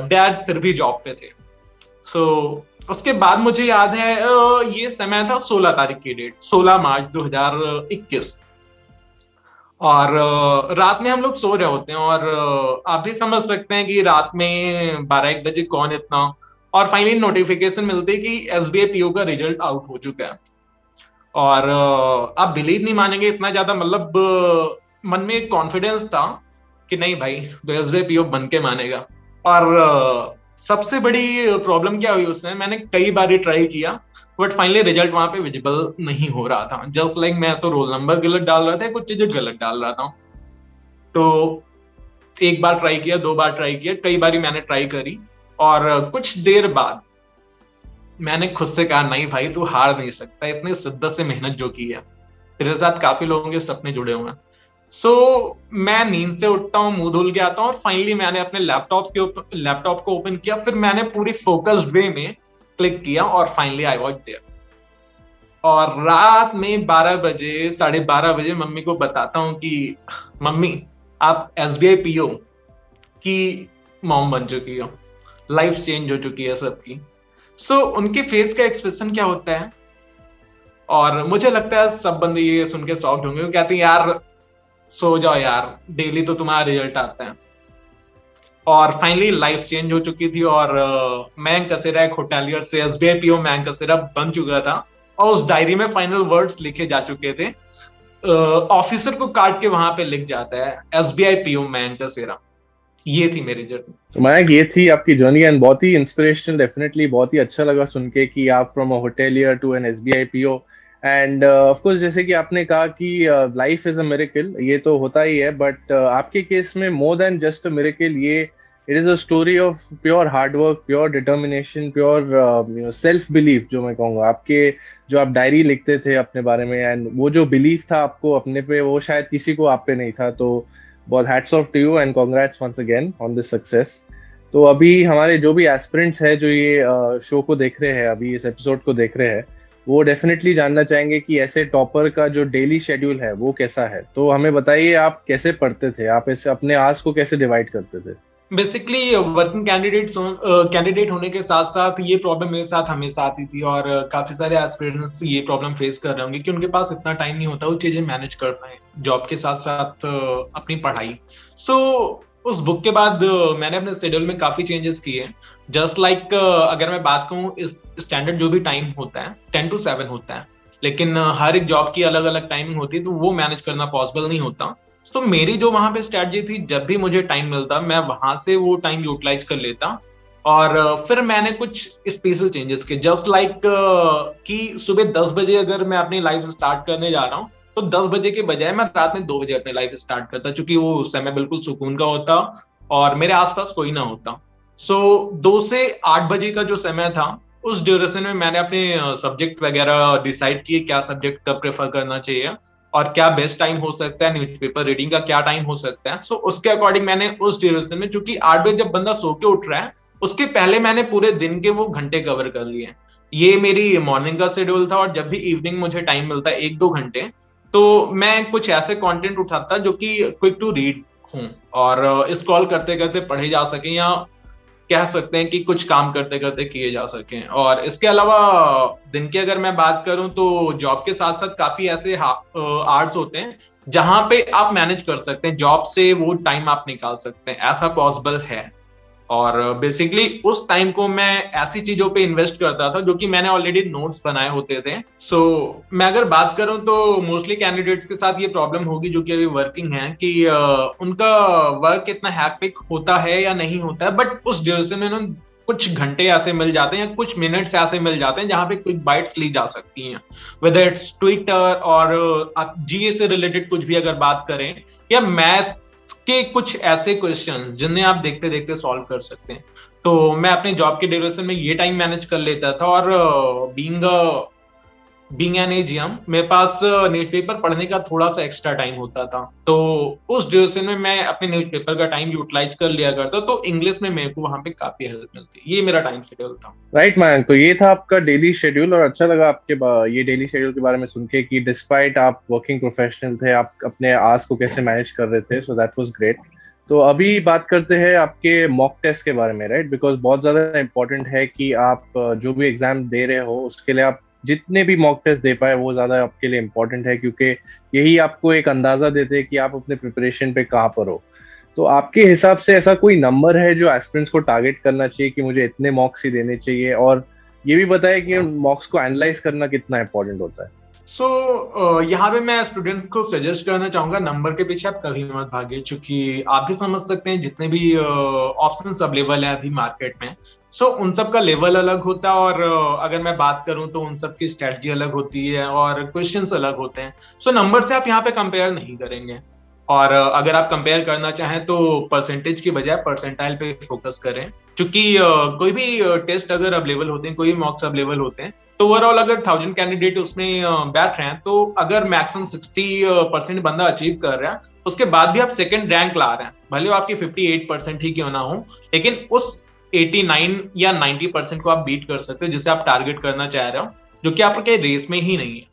डैड फिर भी जॉब पे थे। सो उसके बाद मुझे याद है, ये समय था 16 तारीख की डेट, 16 मार्च 2021। और रात में हम लोग सो रहे होते हैं, और आप भी समझ सकते हैं कि रात में 12-1 बजे कौन इतना। और फाइनली नोटिफिकेशन मिलती है कि एसबीआई पीओ का रिजल्ट आउट हो चुका है। और आप बिलीव नहीं मानेंगे, इतना ज्यादा मतलब मन में एक कॉन्फिडेंस था कि नहीं भाई, तो एसबीआई पीओ बन के मानेगा। और सबसे बड़ी प्रॉब्लम क्या हुई उसमें, मैंने कई बार ट्राई किया, बट फाइनली रिजल्ट वहां पे विजिबल नहीं हो रहा था। जस्ट लाइक मैं तो रोल नंबर गलत डाल रहा था, कुछ चीजें गलत डाल रहा था। तो एक बार ट्राई किया, 2 बार ट्राई किया, कई बार मैंने ट्राई करी। और कुछ देर बाद मैंने खुद से कहा नहीं भाई, तू हार नहीं सकता, इतनी शिद्दत से मेहनत जो की है, तेरे साथ काफी लोगों के सपने जुड़े हुए हैं। सो मैं नींद से उठता हूँ, मुंह धुल के आता हूँ, और फाइनली मैंने अपने लैपटॉप को ओपन किया, फिर मैंने पूरी फोकस्ड वे में क्लिक किया, और फाइनली आई वॉज देयर। और रात में 12 बजे, 12:30 बजे मम्मी को बताता हूँ कि मम्मी, आप एसबीआई पीओ की मॉम बन चुकी हो, लाइफ चेंज हो चुकी है सबकी। सो उनके फेस का एक्सप्रेशन क्या होता है, और मुझे लगता है सब बंदे ये सुन के शॉक्ड होंगे, वो कहते हैं यार सो जाओ यार, डेली तो तुम्हारा रिजल्ट आता है। और फाइनली लाइफ चेंज हो चुकी थी, और मैं कसेरा एक होटेलियर से एसबीआई पीओ मैं कसेरा बन चुका था। और उस डायरी में फाइनल वर्ड्स लिखे जा चुके थे, ऑफिसर को काट के वहां पे लिख जाता है एसबीआई पीओ मैं कसेरा। ये थी मेरी जर्नी। तो मयंक, ये थी आपकी जर्नी एंड बहुत ही इंस्पिरेशनल, डेफिनेटली बहुत ही अच्छा लगा सुन के कि आप from a hotelier to an SBI PO. And of course जैसे कि आपने कहा कि लाइफ इज अ मिरेकल, ये तो होता ही है, बट आपके केस में more than just a miracle, ये it is a story of pure hard work, pure determination, pure self belief जो मैं कहूँगा। आपके जो आप डायरी लिखते थे अपने बारे में, एंड वो जो बिलीफ था आपको अपने पे, वो शायद किसी को आप पे नहीं था। तो बहुत hats off to you and congrats once again on this success. तो अभी हमारे जो भी एस्पिरेंट्स हैं जो ये शो को देख रहे हैं, अभी इस एपिसोड को देख रहे हैं, वो डेफिनेटली जानना चाहेंगे कि ऐसे टॉपर का जो डेली शेड्यूल है वो कैसा है। तो हमें बताइए, आप कैसे पढ़ते थे, आप ऐसे अपने आवर्स को कैसे डिवाइड करते थे? बेसिकली वर्किंग कैंडिडेट होने के साथ साथ ये प्रॉब्लम मेरे साथ हमेशा आती थी, और काफी सारे एस्पिरेंट्स ये प्रॉब्लम फेस कर रहे होंगे कि उनके पास इतना टाइम नहीं होता वो चीजें मैनेज कर पाए जॉब के साथ साथ अपनी पढ़ाई। सो उस बुक के बाद मैंने अपने शेड्यूल में काफी चेंजेस किए। जस्ट लाइक अगर मैं बात कहूँ, इस स्टैंडर्ड जो भी टाइम होता है 10 to 7 होता है, लेकिन हर एक जॉब की अलग अलग टाइमिंग होती है, तो वो मैनेज करना पॉसिबल नहीं होता। तो मेरी जो वहां पे स्ट्रेटजी थी, जब भी मुझे टाइम मिलता मैं वहां से वो टाइम यूटिलाइज कर लेता। और फिर मैंने कुछ स्पेशल चेंजेस किए, जस्ट लाइक कि सुबह 10 बजे अगर मैं अपनी लाइफ स्टार्ट करने जा रहा हूँ, तो 10 बजे के बजाय मैं रात में 2 बजे अपनी लाइफ स्टार्ट करता, क्योंकि वो समय बिल्कुल सुकून का होता और मेरे आसपास कोई ना होता। सो 2 से 8 बजे का जो समय था, उस ड्यूरेशन में मैंने अपने सब्जेक्ट वगैरह डिसाइड किए, क्या सब्जेक्ट कब प्रेफर करना चाहिए और क्या बेस्ट टाइम हो सकता है, न्यूज़पेपर रीडिंग का क्या टाइम हो सकता है। सो उसके अकॉर्डिंग मैंने उस ड्यूरेशन में, चूंकि 8 बजे जब बंदा सो के उठ रहा है, उसके पहले मैंने पूरे दिन के वो घंटे कवर कर लिए। ये मेरी मॉर्निंग का शेड्यूल था, और जब भी इवनिंग मुझे टाइम मिलता है 1-2 घंटे, तो मैं कुछ ऐसे कंटेंट उठाता जो कि क्विक टू रीड हूँ, और स्क्रॉल करते करते पढ़े जा सके, या कह सकते हैं कि कुछ काम करते करते किए जा सकें। और इसके अलावा दिन की अगर मैं बात करूं, तो जॉब के साथ साथ काफी ऐसे आर्ट्स होते हैं जहां पे आप मैनेज कर सकते हैं, जॉब से वो टाइम आप निकाल सकते हैं, ऐसा पॉसिबल है। और बेसिकली उस टाइम को मैं ऐसी चीजों पे इन्वेस्ट करता था जो कि मैंने ऑलरेडी नोट्स बनाए होते थे। सो मैं अगर बात करूं, तो मोस्टली कैंडिडेट्स के साथ ये प्रॉब्लम होगी जो कि अभी वर्किंग है, कि उनका वर्क इतना हैक्टिक होता है या नहीं होता है, बट उस ड्यूरेशन में उन्हें कुछ घंटे ऐसे मिल जाते हैं या कुछ मिनट्स ऐसे मिल जाते हैं जहां पे क्विक बाइट्स ली जा सकती हैं, वेदर इट्स ट्विटर और आप जीए से रिलेटेड कुछ भी अगर बात करें, या मैथ के कुछ ऐसे क्वेश्चन जिन्हें आप देखते देखते सॉल्व कर सकते हैं। तो मैं अपने जॉब के ड्यूरेशन में ये टाइम मैनेज कर लेता था। और बीइंग एन एजीएम, मेरे पास न्यूज़पेपर पढ़ने का थोड़ा सा एक्स्ट्रा टाइम होता था, तो उस ड्यूरेशन में मैं अपने न्यूज़पेपर का टाइम यूटिलाइज कर लिया करता, तो इंग्लिश में मेरे को वहां पे काफी हेल्प मिलती। ये मेरा टाइम शेड्यूल था। राइट मैम, तो ये था आपका डेली शेड्यूल, और अच्छा लगा आपके ये डेली शेड्यूल के बारे में सुन के कि डिस्पाइट आप वर्किंग प्रोफेशनल थे, आप अपने आवर्स को कैसे मैनेज कर रहे थे। So that was great. तो अभी बात करते हैं आपके मॉक टेस्ट के बारे में, राइट? बिकॉज बहुत ज्यादा इंपॉर्टेंट है कि आप जो भी एग्जाम दे रहे हो उसके लिए आप जितने भी मॉक टेस्ट दे पाए वो ज्यादा आपके लिए इंपॉर्टेंट है, क्योंकि यही आपको एक अंदाजा देते हैं कि आप अपने प्रिपरेशन पे कहाँ पर हो। तो आपके हिसाब से ऐसा कोई नंबर है जो एस्पिरेंट्स को टारगेट करना चाहिए कि मुझे इतने मॉक्स ही देने चाहिए? और ये भी बताया कि मॉक्स को एनालाइज करना कितना इंपॉर्टेंट होता है। यहाँ पे मैं स्टूडेंट्स को सजेस्ट करना चाहूंगा, नंबर के पीछे आप कभी मत भागे, क्योंकि आप भी समझ सकते हैं जितने भी ऑप्शंस अवेलेबल है अभी मार्केट में, उन सब का लेवल अलग होता है। और अगर मैं बात करूं तो उन सब की स्ट्रेटजी अलग होती है और क्वेश्चंस अलग होते हैं। नंबर से आप यहाँ पे कंपेयर नहीं करेंगे। और अगर आप कंपेयर करना चाहें तो परसेंटेज की बजाय परसेंटाइल पे फोकस करें, क्योंकि कोई भी टेस्ट अगर अवेलेबल होते हैं, कोई मॉक्स अवेलेबल होते हैं, तो ओवरऑल अगर 1000 कैंडिडेट उसमें बैठ रहे हैं, तो अगर मैक्सिमम 60% बंदा अचीव कर रहा है, उसके बाद भी आप सेकंड रैंक ला रहे हैं, भले वो आपकी 58% ही क्यों ना हो, लेकिन उस 89 या 90% को आप बीट कर सकते हो जिसे आप टारगेट करना चाह रहे हो, जो कि आपके रेस में ही नहीं है।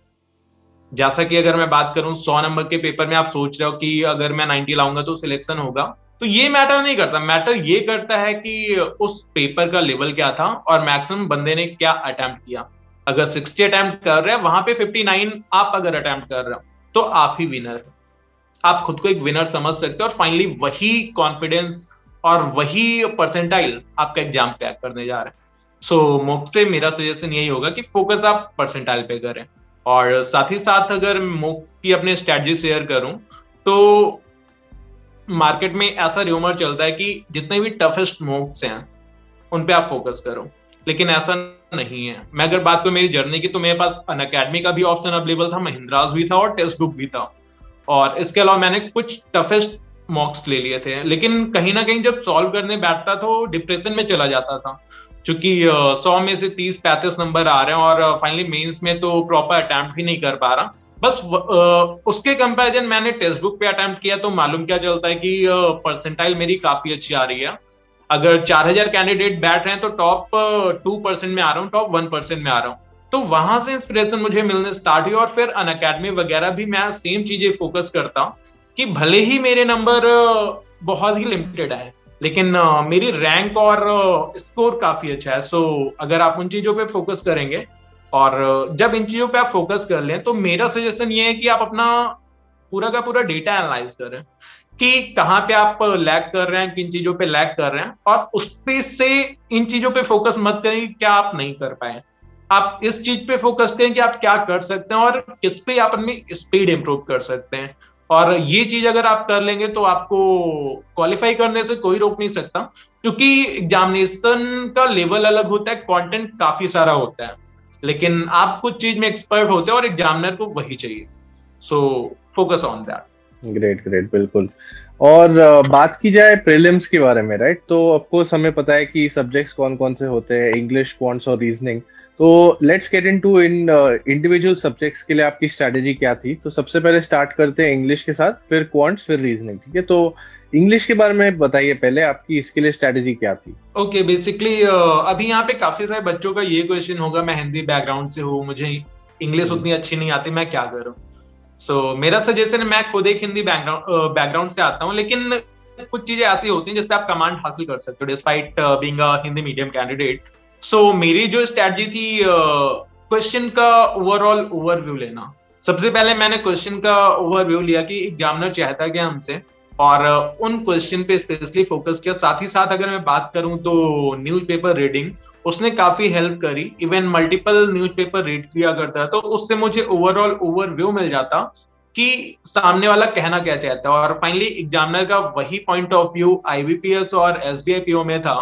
जैसा कि अगर मैं बात करूं 100 नंबर के पेपर में, आप सोच रहे हो कि अगर मैं 90 लाऊंगा तो सिलेक्शन होगा, तो ये मैटर नहीं करता। मैटर ये करता है कि उस पेपर का लेवल क्या था और मैक्सिमम बंदे ने क्या अटेम्प्ट किया। अगर 60 अटेम्प्ट कर रहे हैं, वहां पे 59 आप अगर अटेम्प्ट कर रहे हो, तो आप ही विनर हो। आप खुद को एक विनर समझ सकते हो, और फाइनली वही कॉन्फिडेंस और वही परसेंटाइल आपका एग्जाम क्रैक करने जा रहा है। मॉक पे मेरा सजेशन यही होगा कि फोकस आप परसेंटाइल पे करें। और साथ ही साथ अगर मॉक की अपने स्ट्रेटजी शेयर करूं, तो मार्केट में ऐसा र्यूमर चलता है कि जितने भी टफेस्ट मॉक्स हैं उन पे आप फोकस करो, लेकिन ऐसा नहीं है। मैं अगर बात करूं मेरी जर्नी की, तो मेरे पास अनअकैडमी का भी ऑप्शन अवेलेबल था, महिंद्रास भी था और टेक्स्ट बुक भी था। और इसके अलावा मैंने कुछ टफेस्ट मॉक्स ले लिए थे, लेकिन कहीं ना कहीं जब सॉल्व करने बैठता तो डिप्रेशन में चला जाता था, क्योंकि 100 में से 30-35 नंबर आ रहे हैं और फाइनली मेंस में तो प्रॉपर अटेम्प्ट ही नहीं कर पा रहा। बस उसके कंपैरिजन मैंने टेक्स्ट बुक पे अटेम्प्ट किया तो मालूम क्या चलता है कि परसेंटाइल मेरी काफी अच्छी आ रही है। अगर 4000 कैंडिडेट बैठ रहे हैं तो टॉप 2% में आ रहा हूँ, टॉप 1% में आ रहा हूँ। तो वहां से इंस्पिरेशन मुझे मिलने स्टार्ट हुई और फिर अनअकैडमी वगैरह भी मैं सेम चीजें फोकस करता हूँ कि भले ही मेरे नंबर बहुत ही लिमिटेड है, लेकिन मेरी रैंक और स्कोर काफी अच्छा है। सो अगर आप उन चीजों पे फोकस करेंगे और जब इन चीजों पे आप फोकस कर लें तो मेरा सजेशन ये है कि आप अपना पूरा का पूरा डेटा एनालाइज करें कि कहाँ पे आप लैग कर रहे हैं, किन चीजों पे लैग कर रहे हैं, और उस पे से इन चीजों पे फोकस मत करें कि क्या आप नहीं कर पाए। आप इस चीज पे फोकस करें कि आप क्या कर सकते हैं और किस पे आप अपनी स्पीड इंप्रूव कर सकते हैं। और ये चीज अगर आप कर लेंगे तो आपको क्वालिफाई करने से कोई रोक नहीं सकता, क्योंकि एग्जामिनेशन का लेवल अलग होता है, कंटेंट काफी सारा होता है, लेकिन आप कुछ चीज में एक्सपर्ट होते हैं और एग्जामिनर को वही चाहिए। So focus on that. Great great, बिल्कुल। और बात की जाए प्रीलिम्स के बारे में, राइट, तो ऑफकोर्स हमें पता है कि सब्जेक्ट्स कौन कौन से होते हैं, इंग्लिश, क्वांट्स और रीजनिंग। तो let's get into in individual subjects के लिए आपकी स्ट्रैटेजी क्या थी। तो सबसे पहले स्टार्ट करते हैं इंग्लिश के साथ, फिर क्वांट्स, फिर रीजनिंग, ठीक है। तो इंग्लिश के बारे में बताइए पहले, आपकी इसके लिए स्ट्रैटेजी क्या थी। ओके, बेसिकली अभी यहाँ पे काफी सारे बच्चों का ये क्वेश्चन होगा, मैं हिंदी बैकग्राउंड से हूँ, मुझे इंग्लिश उतनी अच्छी नहीं आती, मैं क्या करूँ। सो मेरा सजेशन है, मैं खुद एक हिंदी बैकग्राउंड से आता हूँ, लेकिन कुछ चीजें ऐसी होती हैं जिससे आप कमांड हासिल कर सकते हो despite being a Hindi medium candidate. So मेरी जो स्ट्रैटेजी थी, क्वेश्चन का ओवरऑल ओवरव्यू लेना। सबसे पहले मैंने क्वेश्चन का ओवरव्यू लिया कि एग्जामिनर चाहता क्या हमसे, और उन क्वेश्चन पे स्पेशली फोकस किया। साथ ही साथ अगर मैं बात करूं तो न्यूज़पेपर रीडिंग उसने काफी हेल्प करी, इवन मल्टीपल न्यूज़पेपर रीड किया करता तो उससे मुझे ओवरऑल ओवरव्यू मिल जाता कि सामने वाला कहना क्या चाहता है। और फाइनली एग्जामिनर का वही पॉइंट ऑफ व्यू आईबीपीएस और एसबीआई पीओ में था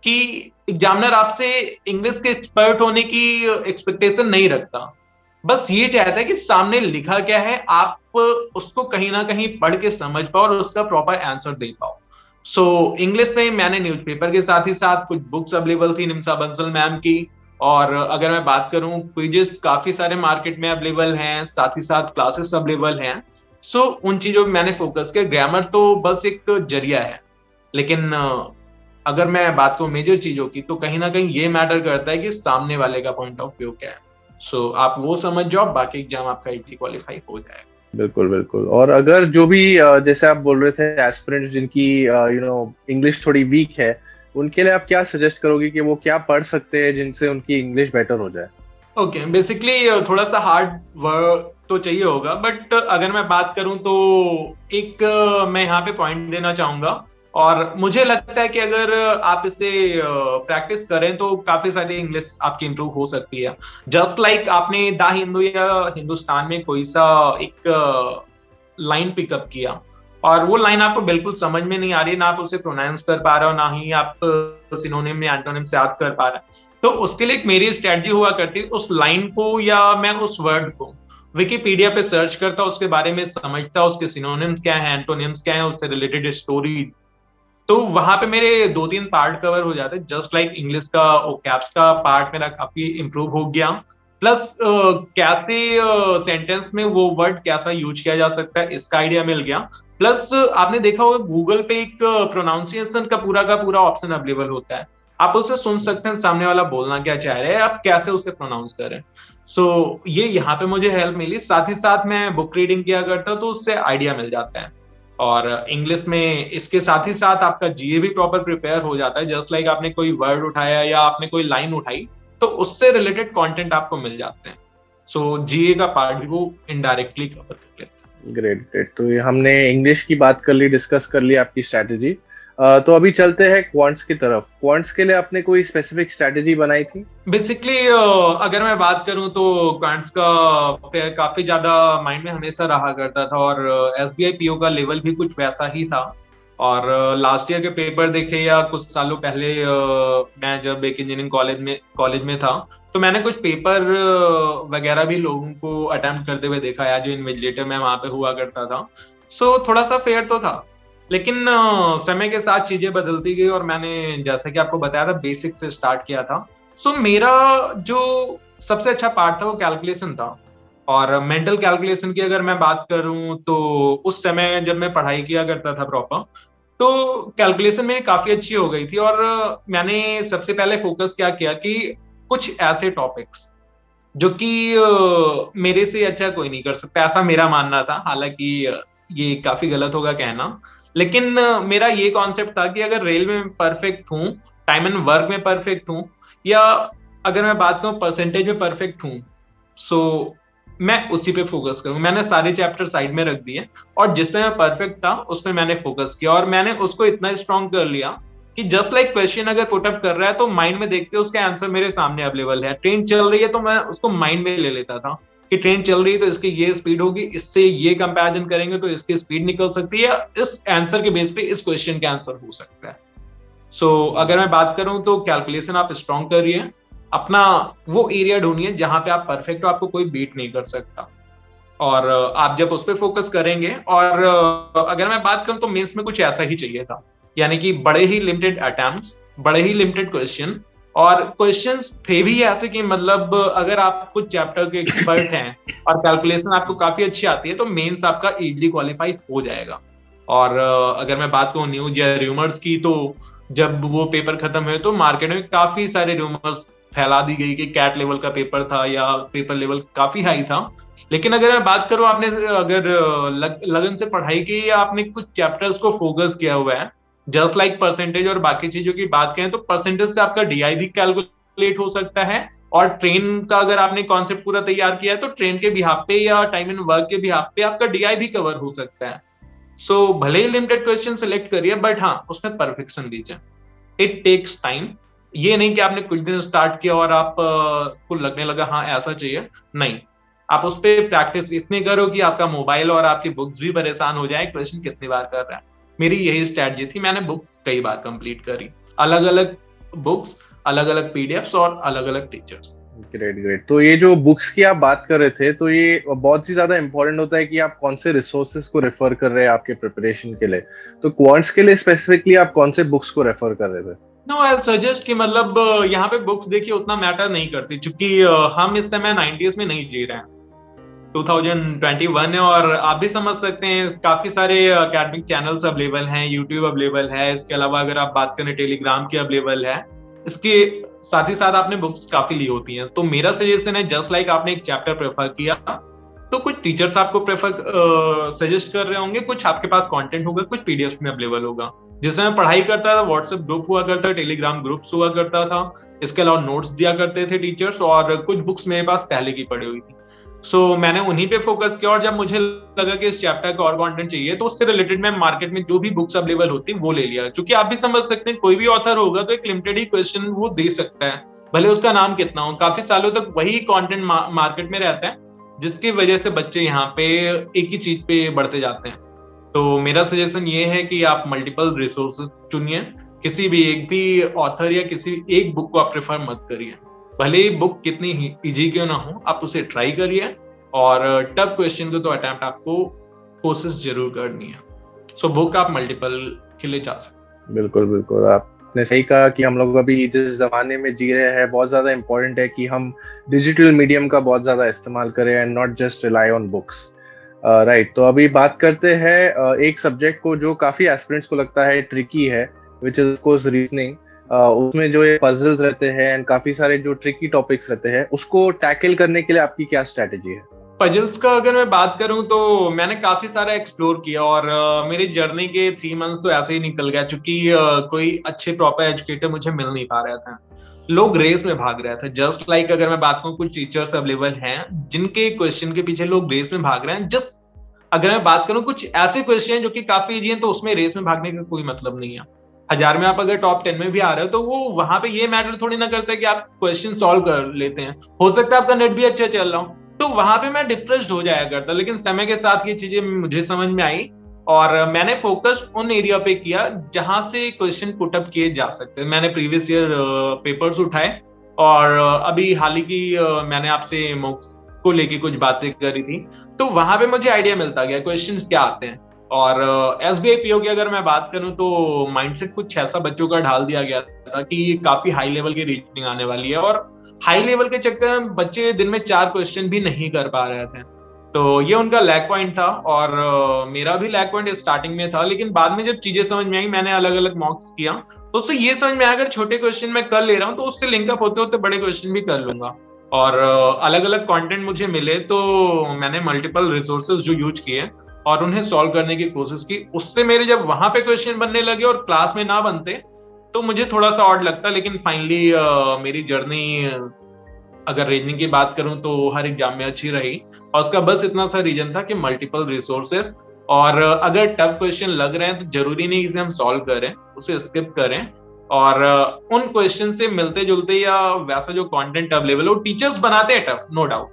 कि एग्जामिनर आपसे इंग्लिश के एक्सपर्ट होने की एक्सपेक्टेशन नहीं रखता, बस ये चाहता है कि सामने लिखा क्या है आप उसको कहीं ना कहीं पढ़ के समझ पाओ और उसका प्रॉपर आंसर दे पाओ। सो इंग्लिश में मैंने न्यूज़पेपर के साथ ही साथ कुछ बुक्स अवेलेबल थी निम्सा बंसल मैम की, और अगर मैं बात करूं क्विजेस काफी सारे मार्केट में अवेलेबल हैं, साथ ही साथ क्लासेस अवेलेबल हैं। सो उन चीजों में मैंने फोकस किया। ग्रामर तो बस एक जरिया है, लेकिन अगर मैं बात करूं मेजर चीजों की तो कहीं ना कहीं ये मैटर करता है कि सामने वाले का पॉइंट ऑफ व्यू क्या है। सो आप वो समझ जाओ, बाकी एग्जाम आपका इजी क्वालिफाई हो जाए। बिल्कुल बिल्कुल। और अगर जो भी जैसे आप बोल रहे थे एस्पिरेंट्स जिनकी इंग्लिश थोड़ी वीक है, उनके लिए आप क्या सजेस्ट करोगे कि वो क्या पढ़ सकते हैं जिनसे उनकी इंग्लिश बेटर हो जाए। ओके, बेसिकली थोड़ा सा हार्ड वर्क तो चाहिए होगा, बट अगर मैं बात करूं तो एक मैं यहाँ पे पॉइंट देना चाहूंगा, और मुझे लगता है कि अगर आप इसे प्रैक्टिस करें तो काफी सारी इंग्लिश आपकी इंप्रूव हो सकती है। जस्ट लाइक आपने द हिंदू या हिंदुस्तान में कोई सा एक लाइन पिकअप किया और वो लाइन आपको बिल्कुल समझ में नहीं आ रही, ना आप उसे प्रोनाउंस कर पा रहे हो, ना ही आप सिनोनिम या एंटोनिम से याद कर पा रहे हैं, तो उसके लिए एक मेरी स्ट्रेटजी हुआ करती, उस लाइन को या मैं उस वर्ड को विकिपीडिया पे सर्च करता, उसके बारे में समझता, उसके सिनोनिम्स क्या है, एंटोनिम्स क्या है, उससे रिलेटेड स्टोरी। तो वहां पे मेरे 2-3 पार्ट कवर हो जाते, जस्ट लाइक इंग्लिश का कैप्स का पार्ट मेरा काफी इंप्रूव हो गया, प्लस कैसे सेंटेंस में वो वर्ड कैसा यूज किया जा सकता है इसका आइडिया मिल गया। प्लस आपने देखा होगा गूगल पे एक प्रोनाउंसिएशन का पूरा ऑप्शन अवेलेबल होता है, आप उसे सुन सकते हैं सामने वाला बोलना क्या चाह रहे हैं, आप कैसे उसे प्रोनाउंस करें। सो ये यहाँ पे मुझे हेल्प मिली। साथ ही साथ मैं बुक रीडिंग किया करता तो उससे आइडिया मिल जाता है, और इंग्लिश में इसके साथ ही साथ आपका जीए भी प्रॉपर प्रिपेयर हो जाता है। जस्ट लाइक आपने कोई वर्ड उठाया या आपने कोई लाइन उठाई तो उससे रिलेटेड कंटेंट आपको मिल जाते हैं। सो जीए का पार्ट भी वो इनडायरेक्टली कवर कर लेता है। Great great. तो ये हमने इंग्लिश की बात कर ली, डिस्कस कर ली आपकी स्ट्रैटेजी। तो अभी चलते हैं क्वांट्स की तरफ। क्वांट्स के लिए आपने कोई स्पेसिफिक स्ट्रैटेजी बनाई थी। बेसिकली अगर मैं बात करूं तो क्वांट्स का फेयर काफी ज्यादा माइंड में हमेशा रहा करता था, और एसबीआई पीओ का लेवल भी कुछ वैसा ही था। और लास्ट ईयर के पेपर देखे या कुछ सालों पहले मैं जब एक इंजीनियरिंग कॉलेज में था तो मैंने कुछ पेपर वगैरह भी लोगों को अटेम्प्ट करते हुए देखा है, जो इन्विजिलेटर में वहां पे हुआ करता था। सो थोड़ा सा फेयर तो था, लेकिन समय के साथ चीजें बदलती गई और मैंने जैसा कि आपको बताया था बेसिक से स्टार्ट किया था। सो मेरा जो सबसे अच्छा पार्ट था वो कैलकुलेशन था। और मेंटल कैलकुलेशन की अगर मैं बात करूं तो उस समय जब मैं पढ़ाई किया करता था प्रॉपर, तो कैलकुलेशन मेरी काफी अच्छी हो गई थी। और मैंने सबसे पहले फोकस क्या किया कि कुछ ऐसे टॉपिक्स जो कि मेरे से अच्छा कोई नहीं कर सकता, ऐसा मेरा मानना था। हालांकि ये काफी गलत होगा कहना, लेकिन मेरा ये कॉन्सेप्ट था कि अगर रेल में परफेक्ट हूँ, टाइम एंड वर्क में परफेक्ट हूँ, या अगर मैं बात करूँ परसेंटेज में परफेक्ट हूँ, सो मैं उसी पे फोकस करूँ। मैंने सारे चैप्टर साइड में रख दिए और जिसमें मैं परफेक्ट था उसमें मैंने फोकस किया, और मैंने उसको इतना स्ट्रॉन्ग कर लिया कि जस्ट लाइक क्वेश्चन अगर पुटअप कर रहा है तो माइंड में देखते उसका आंसर मेरे सामने अवेलेबल है। ट्रेन चल रही है तो मैं उसको माइंड में ले लेता था कि ट्रेन चल रही है तो इसकी ये स्पीड होगी, इससे ये कंपैरिजन करेंगे तो इसकी स्पीड निकल सकती है, इस आंसर के बेस पे इस क्वेश्चन का आंसर हो सकता है। अगर मैं बात करूं तो कैलकुलेशन आप स्ट्रॉन्ग करिए, अपना वो एरिया ढूंढिए जहां पे आप परफेक्ट हो, आपको कोई बीट नहीं कर सकता। और आप जब उस पर फोकस करेंगे, और अगर मैं बात करूं तो मेंस में कुछ ऐसा ही चाहिए था, यानी कि बड़े ही लिमिटेड अटेम्प्ट्स, बड़े ही लिमिटेड क्वेश्चन, और क्वेश्चंस थे भी ऐसे कि मतलब अगर आप कुछ चैप्टर के एक्सपर्ट हैं और कैलकुलेशन आपको काफी अच्छी आती है तो मेंस आपका इजीली क्वालिफाई हो जाएगा। और अगर मैं बात करूं न्यूज या रूमर्स की, तो जब वो पेपर खत्म हुए तो मार्केट में काफी सारे रूमर्स फैला दी गई कि कैट लेवल का पेपर था या पेपर लेवल काफी हाई था। लेकिन अगर मैं बात करूं, आपने अगर लगन से पढ़ाई की या आपने कुछ चैप्टर्स को फोकस किया हुआ है, जस्ट लाइक परसेंटेज और बाकी चीजों की बात करें तो परसेंटेज से आपका डीआई भी कैलकुलेट हो सकता है। और ट्रेन का अगर आपने कॉन्सेप्ट पूरा तैयार किया है तो ट्रेन के बिहाफ पे या टाइम एंड वर्क के बिहाफ पे आपका डीआई भी कवर हो सकता है। भले ही लिमिटेड क्वेश्चन सेलेक्ट करिए, बट हाँ उसमें परफेक्शन दीजिए। It takes time. ये नहीं कि आपने कुछ दिन स्टार्ट किया और आप को लगने लगा हाँ ऐसा चाहिए, नहीं। आप उस पर प्रैक्टिस इतनी करो कि आपका मोबाइल और आपकी बुक्स भी परेशान हो जाए क्वेश्चन कितनी बार कर रहा है। मेरी यही स्ट्रैटेजी थी, मैंने बुक्स कई बार कंप्लीट करी, अलग अलग बुक्स, अलग अलग पीडीएफ्स और अलग अलग टीचर्स। Great great. तो ये जो बुक्स की आप बात कर रहे थे, तो ये बहुत ही ज्यादा इंपॉर्टेंट होता है कि आप कौन से रिसोर्सेज को रेफर कर रहे हैं आपके प्रिपरेशन के लिए। तो क्वांट्स के लिए स्पेसिफिकली आप कौन से बुक्स को रेफर कर रहे थे? नो, आई सजेस्ट कि मतलब यहाँ पे बुक्स देखिए उतना मैटर नहीं करती, क्योंकि हम इस समय 90s में नहीं जी रहे हैं, 2021 है। और आप भी समझ सकते हैं काफी सारे एकेडमिक चैनल्स अवेलेबल हैं, यूट्यूब अवेलेबल है, इसके अलावा अगर आप बात करें टेलीग्राम की अवेलेबल है। इसके साथ ही साथ आपने बुक्स काफी ली होती हैं, तो मेरा सजेशन है जस्ट लाइक आपने एक चैप्टर प्रेफर किया तो कुछ टीचर्स आपको प्रेफर सजेस्ट कर रहे होंगे, कुछ आपके पास कंटेंट होगा, कुछ पीडीएफ में अवेलेबल होगा। जिसमें मैं पढ़ाई करता था व्हाट्सएप ग्रुप हुआ करता था, टेलीग्राम ग्रुप्स हुआ करता था, इसके अलावा नोट्स दिया करते थे टीचर्स, और कुछ बुक्स मेरे पास पहले की पड़ी हुई थी। मैंने उन्हीं पे फोकस किया, और जब मुझे लगा कि इस चैप्टर का और कंटेंट चाहिए तो उससे रिलेटेड मैं मार्केट में जो भी बुक्स अवेलेबल होती वो ले लिया। क्योंकि आप भी समझ सकते हैं कोई भी ऑथर होगा तो एक लिमिटेड ही क्वेश्चन वो दे सकता है, भले उसका नाम कितना हो, काफी सालों तक वही कंटेंट मार्केट में रहता है, जिसकी वजह से बच्चे यहाँ पे एक ही चीज पे बढ़ते जाते हैं। तो मेरा सजेशन ये है कि आप मल्टीपल रिसोर्सेज चुनिए, किसी भी एक भी ऑथर या किसी एक बुक को आप प्रेफर मत करिए। भले ही बुक कितनी ही इजी क्यों ना हो, आप उसे ट्राई करिए, और टफ क्वेश्चन को तो अटेम्प्ट आपको कोशिश जरूर करनी है। बुक आप मल्टीपल के लिए जा सकते। बिल्कुल बिल्कुल, आपने सही कहा कि हम लोग अभी जिस जमाने में जी रहे हैं बहुत ज्यादा इंपॉर्टेंट है कि हम डिजिटल मीडियम का बहुत ज्यादा इस्तेमाल करें and not just rely on books. Right, तो अभी बात करते हैं एक सब्जेक्ट को जो काफी एस्पिरेंट्स को लगता है ट्रिकी है, which is of course reasoning. उसमें जो ये पजल्स रहते हैं एंड काफी सारे जो ट्रिकी टॉपिक्स रहते हैं, उसको टैकल करने के लिए आपकी क्या स्ट्रेटेजी है? पजल्स का अगर मैं बात करूं तो मैंने काफी सारा एक्सप्लोर किया, और मेरी जर्नी के 3 मंथ्स तो ऐसे ही निकल गया, क्योंकि कोई अच्छे प्रॉपर एजुकेटर मुझे मिल नहीं पा रहा था। लोग रेस में भाग रहे थे, जस्ट लाइक अगर मैं बात करूं कुछ टीचर्स अवेलेबल हैं जिनके क्वेश्चन के पीछे लोग रेस में भाग रहे हैं। जस्ट अगर मैं बात करूं कुछ ऐसे क्वेश्चन जो कि काफी इजी हैं, तो उसमें रेस में भागने का कोई मतलब नहीं है। 1000 में आप अगर टॉप 10 में भी आ रहे हो तो वो वहां पे ये मैटर थोड़ी ना करता है कि आप क्वेश्चन सॉल्व कर लेते हैं, हो सकता है आपका नेट भी अच्छा चल रहा हो, तो वहां पे मैं डिप्रेस्ड हो जाया करता। लेकिन समय के साथ ये चीजें मुझे समझ में आई, और मैंने फोकस उन एरिया पे किया जहां से क्वेश्चन पुटअप किए जा सकते हैं। मैंने प्रीवियस ईयर पेपर्स उठाए, और अभी हाल ही की मैंने आपसे मॉक्स को लेके कुछ बातें करी थी, तो वहां पे मुझे आइडिया मिलता गया क्वेश्चंस क्या आते हैं। और SBI PO की अगर मैं बात करूं तो माइंडसेट कुछ ऐसा बच्चों का ढाल दिया गया था कि काफी हाई लेवल की रीजनिंग आने वाली है, और हाई लेवल के चक्कर में बच्चे दिन में 4 क्वेश्चन भी नहीं कर पा रहे थे। तो ये उनका लैक पॉइंट था, और मेरा भी लैक पॉइंट स्टार्टिंग में था, लेकिन बाद में जब चीजें समझ में आई, मैंने अलग अलग मॉक्स किया, तो उससे ये समझ में आया अगर छोटे क्वेश्चन मैं कर ले रहा हूँ तो उससे लिंकअप होते होते बड़े क्वेश्चन भी कर लूंगा। और अलग अलग कंटेंट मुझे मिले तो मैंने मल्टीपल रिसोर्सेज जो यूज किए और उन्हें सॉल्व करने की कोशिश की। उससे मेरे जब वहां पे क्वेश्चन बनने लगे और क्लास में ना बनते तो मुझे थोड़ा सा ऑड लगता, लेकिन फाइनली मेरी जर्नी अगर रीजनिंग की बात करूं तो हर एग्जाम में अच्छी रही। और उसका बस इतना सा रीजन था कि मल्टीपल रिसोर्सेस, और अगर टफ क्वेश्चन लग रहे हैं तो जरूरी नहीं कि हम सॉल्व करें, उसे स्किप करें, और उन क्वेश्चन से मिलते जुलते या वैसा जो कंटेंट अवेलेबल है वो टीचर्स बनाते हैं टफ, नो डाउट,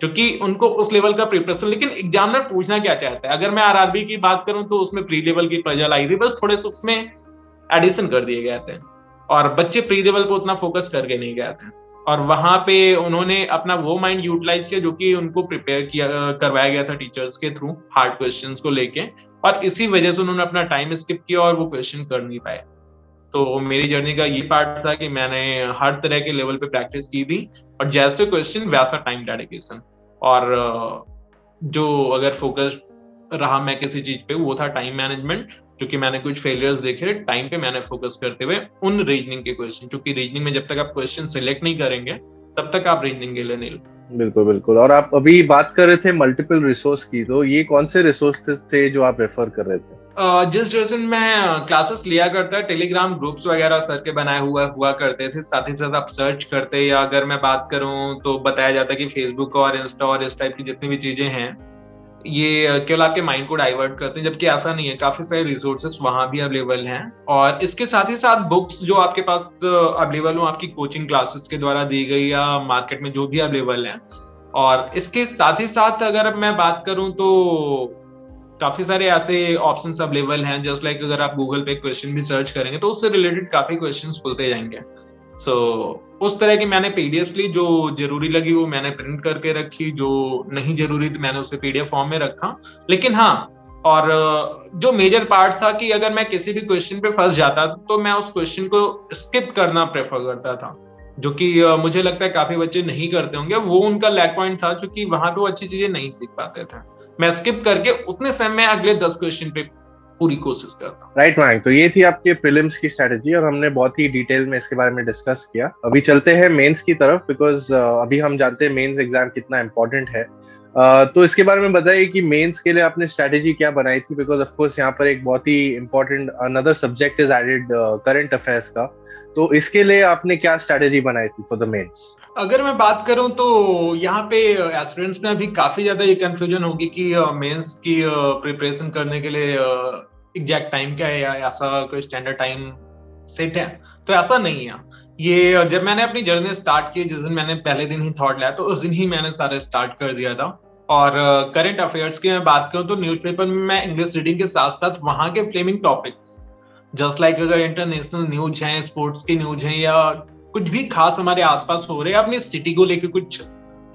क्योंकि उनको उस लेवल का प्रिपरेशन, लेकिन एग्जामिनर पूछना क्या चाहता है। अगर मैं RRB की बात करूं तो उसमें प्री लेवल की पजल आई थी, बस थोड़े से उसमें एडिशन कर दिए गए थे, और बच्चे प्री लेवल पे उतना फोकस करके नहीं गए थे, और वहां पे उन्होंने अपना वो माइंड यूटिलाइज किया जो कि उनको प्रिपेयर किया करवाया गया था टीचर्स के थ्रू हार्ड क्वेश्चंस को लेके, और इसी वजह से उन्होंने अपना टाइम स्किप किया और वो क्वेश्चन कर नहीं पाए। तो मेरी जर्नी का ये पार्ट था कि मैंने हर तरह के लेवल पे प्रैक्टिस की थी, और जैसे क्वेश्चन वैसा टाइम डेडिकेशन, और जो अगर फोकस रहा मैं किसी चीज पे वो था टाइम मैनेजमेंट, क्योंकि मैंने कुछ फेलियर्स देखे टाइम पे मैंने फोकस करते हुए उन रीजनिंग के क्वेश्चन, क्योंकि रीजनिंग में जब तक आप क्वेश्चन सिलेक्ट नहीं करेंगे तब तक आप रीजनिंग के लिए नहीं। बिल्कुल बिल्कुल। और आप अभी बात कर रहे थे मल्टीपल रिसोर्स की, तो ये कौन से रिसोर्सेज थे जो आप रेफर कर रहे थे? जिस ड्यूरेशन में क्लासेस लिया करता है, टेलीग्राम ग्रुप्स वगैरह सर के बनाए हुआ करते थे, साथ ही साथ आप सर्च करते, या अगर मैं बात करूं तो बताया जाता है कि फेसबुक और इंस्टा और इस टाइप की जितनी भी चीजें हैं ये केवल आपके माइंड को डाइवर्ट करते हैं, जबकि ऐसा नहीं है, काफी सारे रिसोर्सेस वहां भी अवेलेबल हैं। और इसके साथ ही साथ बुक्स जो आपके पास अवेलेबल हो आपकी कोचिंग क्लासेस के द्वारा दी गई या मार्केट में जो भी अवेलेबल है। और इसके साथ ही साथ अगर मैं बात करूं तो काफी सारे ऐसे ऑप्शंस अवेलेबल हैं, जस्ट लाइक अगर आप गूगल पे क्वेश्चन भी सर्च करेंगे तो उससे रिलेटेड काफी क्वेश्चंस खुलते जाएंगे। सो उस तरह की मैंने पीडीएफ ली, जो जरूरी लगी वो मैंने प्रिंट करके रखी, जो नहीं जरूरी थी मैंने उसे पीडीएफ फॉर्म में रखा। लेकिन हाँ, और जो मेजर पार्ट था कि अगर मैं किसी भी क्वेश्चन पे फंस जाता तो मैं उस क्वेश्चन को स्किप करना प्रेफर करता था, जो कि मुझे लगता है काफी बच्चे नहीं करते होंगे। वो उनका लैक पॉइंट था, क्योंकि वहां पे वो अच्छी चीजें नहीं सीख पाते थे। मैं स्किप करके उतने समय में अगले 10 क्वेश्चन पे पूरी कोशिश करता हूँ। राइट मैम, तो ये थी आपके प्रीलिम्स की स्ट्रेटेजी और हमने बहुत ही डिटेल में इसके बारे में डिस्कस किया। अभी चलते हैं मेंस की तरफ, बिकॉज अभी हम जानते हैं मेंस एग्जाम कितना इंपॉर्टेंट है। तो इसके बारे में बताइए कि मेंस के लिए आपने स्ट्रेटेजी क्या बनाई थी, बिकॉज ऑफ कोर्स यहाँ पर एक बहुत ही important another subject is added, current affairs का। तो इसके लिए आपने क्या स्ट्रेटेजी बनाई थी फॉर द मेंस? अगर मैं बात करूं तो यहाँ पे एस्पिरेंट्स में अभी काफी ज्यादा ये कंफ्यूजन होगी कि मेंस की प्रिपरेशन करने के लिए एग्जैक्ट टाइम क्या है या ऐसा कोई स्टैंडर्ड टाइम सेट है। तो ऐसा नहीं है। ये जब मैंने अपनी जर्नी स्टार्ट की, जिस दिन मैंने पहले दिन ही थॉट लिया तो उस दिन ही मैंने सारा स्टार्ट कर दिया था। और करंट अफेयर्स की मैं बात करूं तो न्यूज़पेपर में मैं इंग्लिश रीडिंग के साथ साथ वहां के फ्लेमिंग टॉपिक्स, जस्ट लाइक अगर इंटरनेशनल न्यूज है, स्पोर्ट्स की न्यूज है, या कुछ भी खास हमारे आसपास हो रहे हैं, अपनी सिटी को लेकर कुछ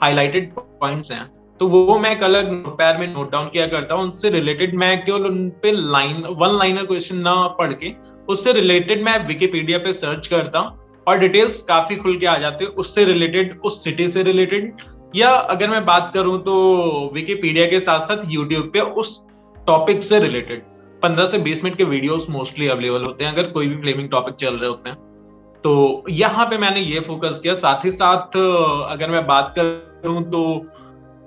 हाईलाइटेड पॉइंट्स हैं, तो वो मैं एक अलग नोटपैड में नोट डाउन किया करता हूँ। उनसे रिलेटेड मैं केवल उन पे वन लाइनर क्वेश्चन ना पढ़ के उससे रिलेटेड मैं विकिपीडिया पे सर्च करता हूँ, और डिटेल्स काफी खुल के आ जाते हैं उससे रिलेटेड, उस सिटी से रिलेटेड। या अगर मैं बात करूं तो विकिपीडिया के साथ साथ यूट्यूब पे उस टॉपिक से रिलेटेड 15 से 20 मिनट के वीडियोस मोस्टली अवेलेबल होते हैं अगर कोई भी फ्लेमिंग टॉपिक चल रहे होते हैं। तो यहाँ पे मैंने ये फोकस किया। साथ ही साथ अगर मैं बात करूं तो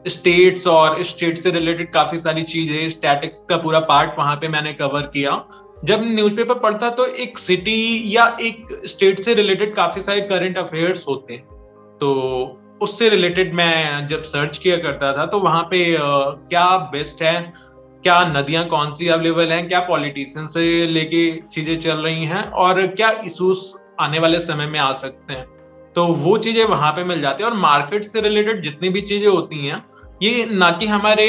स्टेट्स और स्टेट से रिलेटेड काफी सारी चीजें, स्टैटिक्स का पूरा पार्ट वहां पे मैंने कवर किया। जब न्यूज़पेपर पढ़ता तो एक सिटी या एक स्टेट से रिलेटेड काफी सारे करंट अफेयर्स होते हैं, तो उससे रिलेटेड मैं जब सर्च किया करता था तो वहां पे क्या बेस्ट है, क्या नदियां कौन सी अवेलेबल हैं, क्या पॉलिटिशियन से लेके चीजें चल रही हैं, और क्या इशूज आने वाले समय में आ सकते हैं, तो वो चीजें वहां पे मिल जाती है। और मार्केट से रिलेटेड जितनी भी चीजें होती हैं ये ना कि हमारे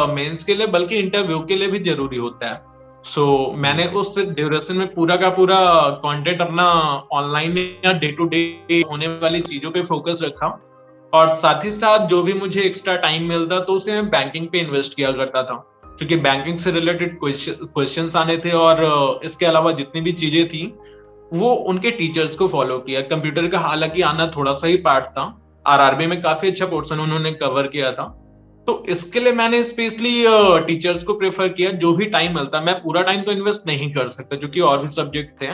मेंस के लिए बल्कि इंटरव्यू के लिए भी जरूरी होता है। सो मैंने उस ड्यूरेशन में पूरा का पूरा कंटेंट अपना ऑनलाइन या डे टू डे होने वाली चीजों पे फोकस रखा, और साथ ही साथ जो भी मुझे एक्स्ट्रा टाइम मिलता तो उसे मैं बैंकिंग पे इन्वेस्ट किया करता था। क्योंकि बैंकिंग से रिलेटेड क्वेश्चंस आने थे, और इसके अलावा जितनी भी चीजें थी वो उनके टीचर्स को फॉलो किया। कंप्यूटर का हालांकि आना थोड़ा सा ही पार्ट था, आरआरबी में काफी अच्छा पोर्शन उन्होंने कवर किया था, तो इसके लिए मैंने स्पेशली टीचर्स को प्रेफर किया। जो भी टाइम मिलता, मैं पूरा टाइम तो इन्वेस्ट नहीं कर सकता क्योंकि और भी सब्जेक्ट थे,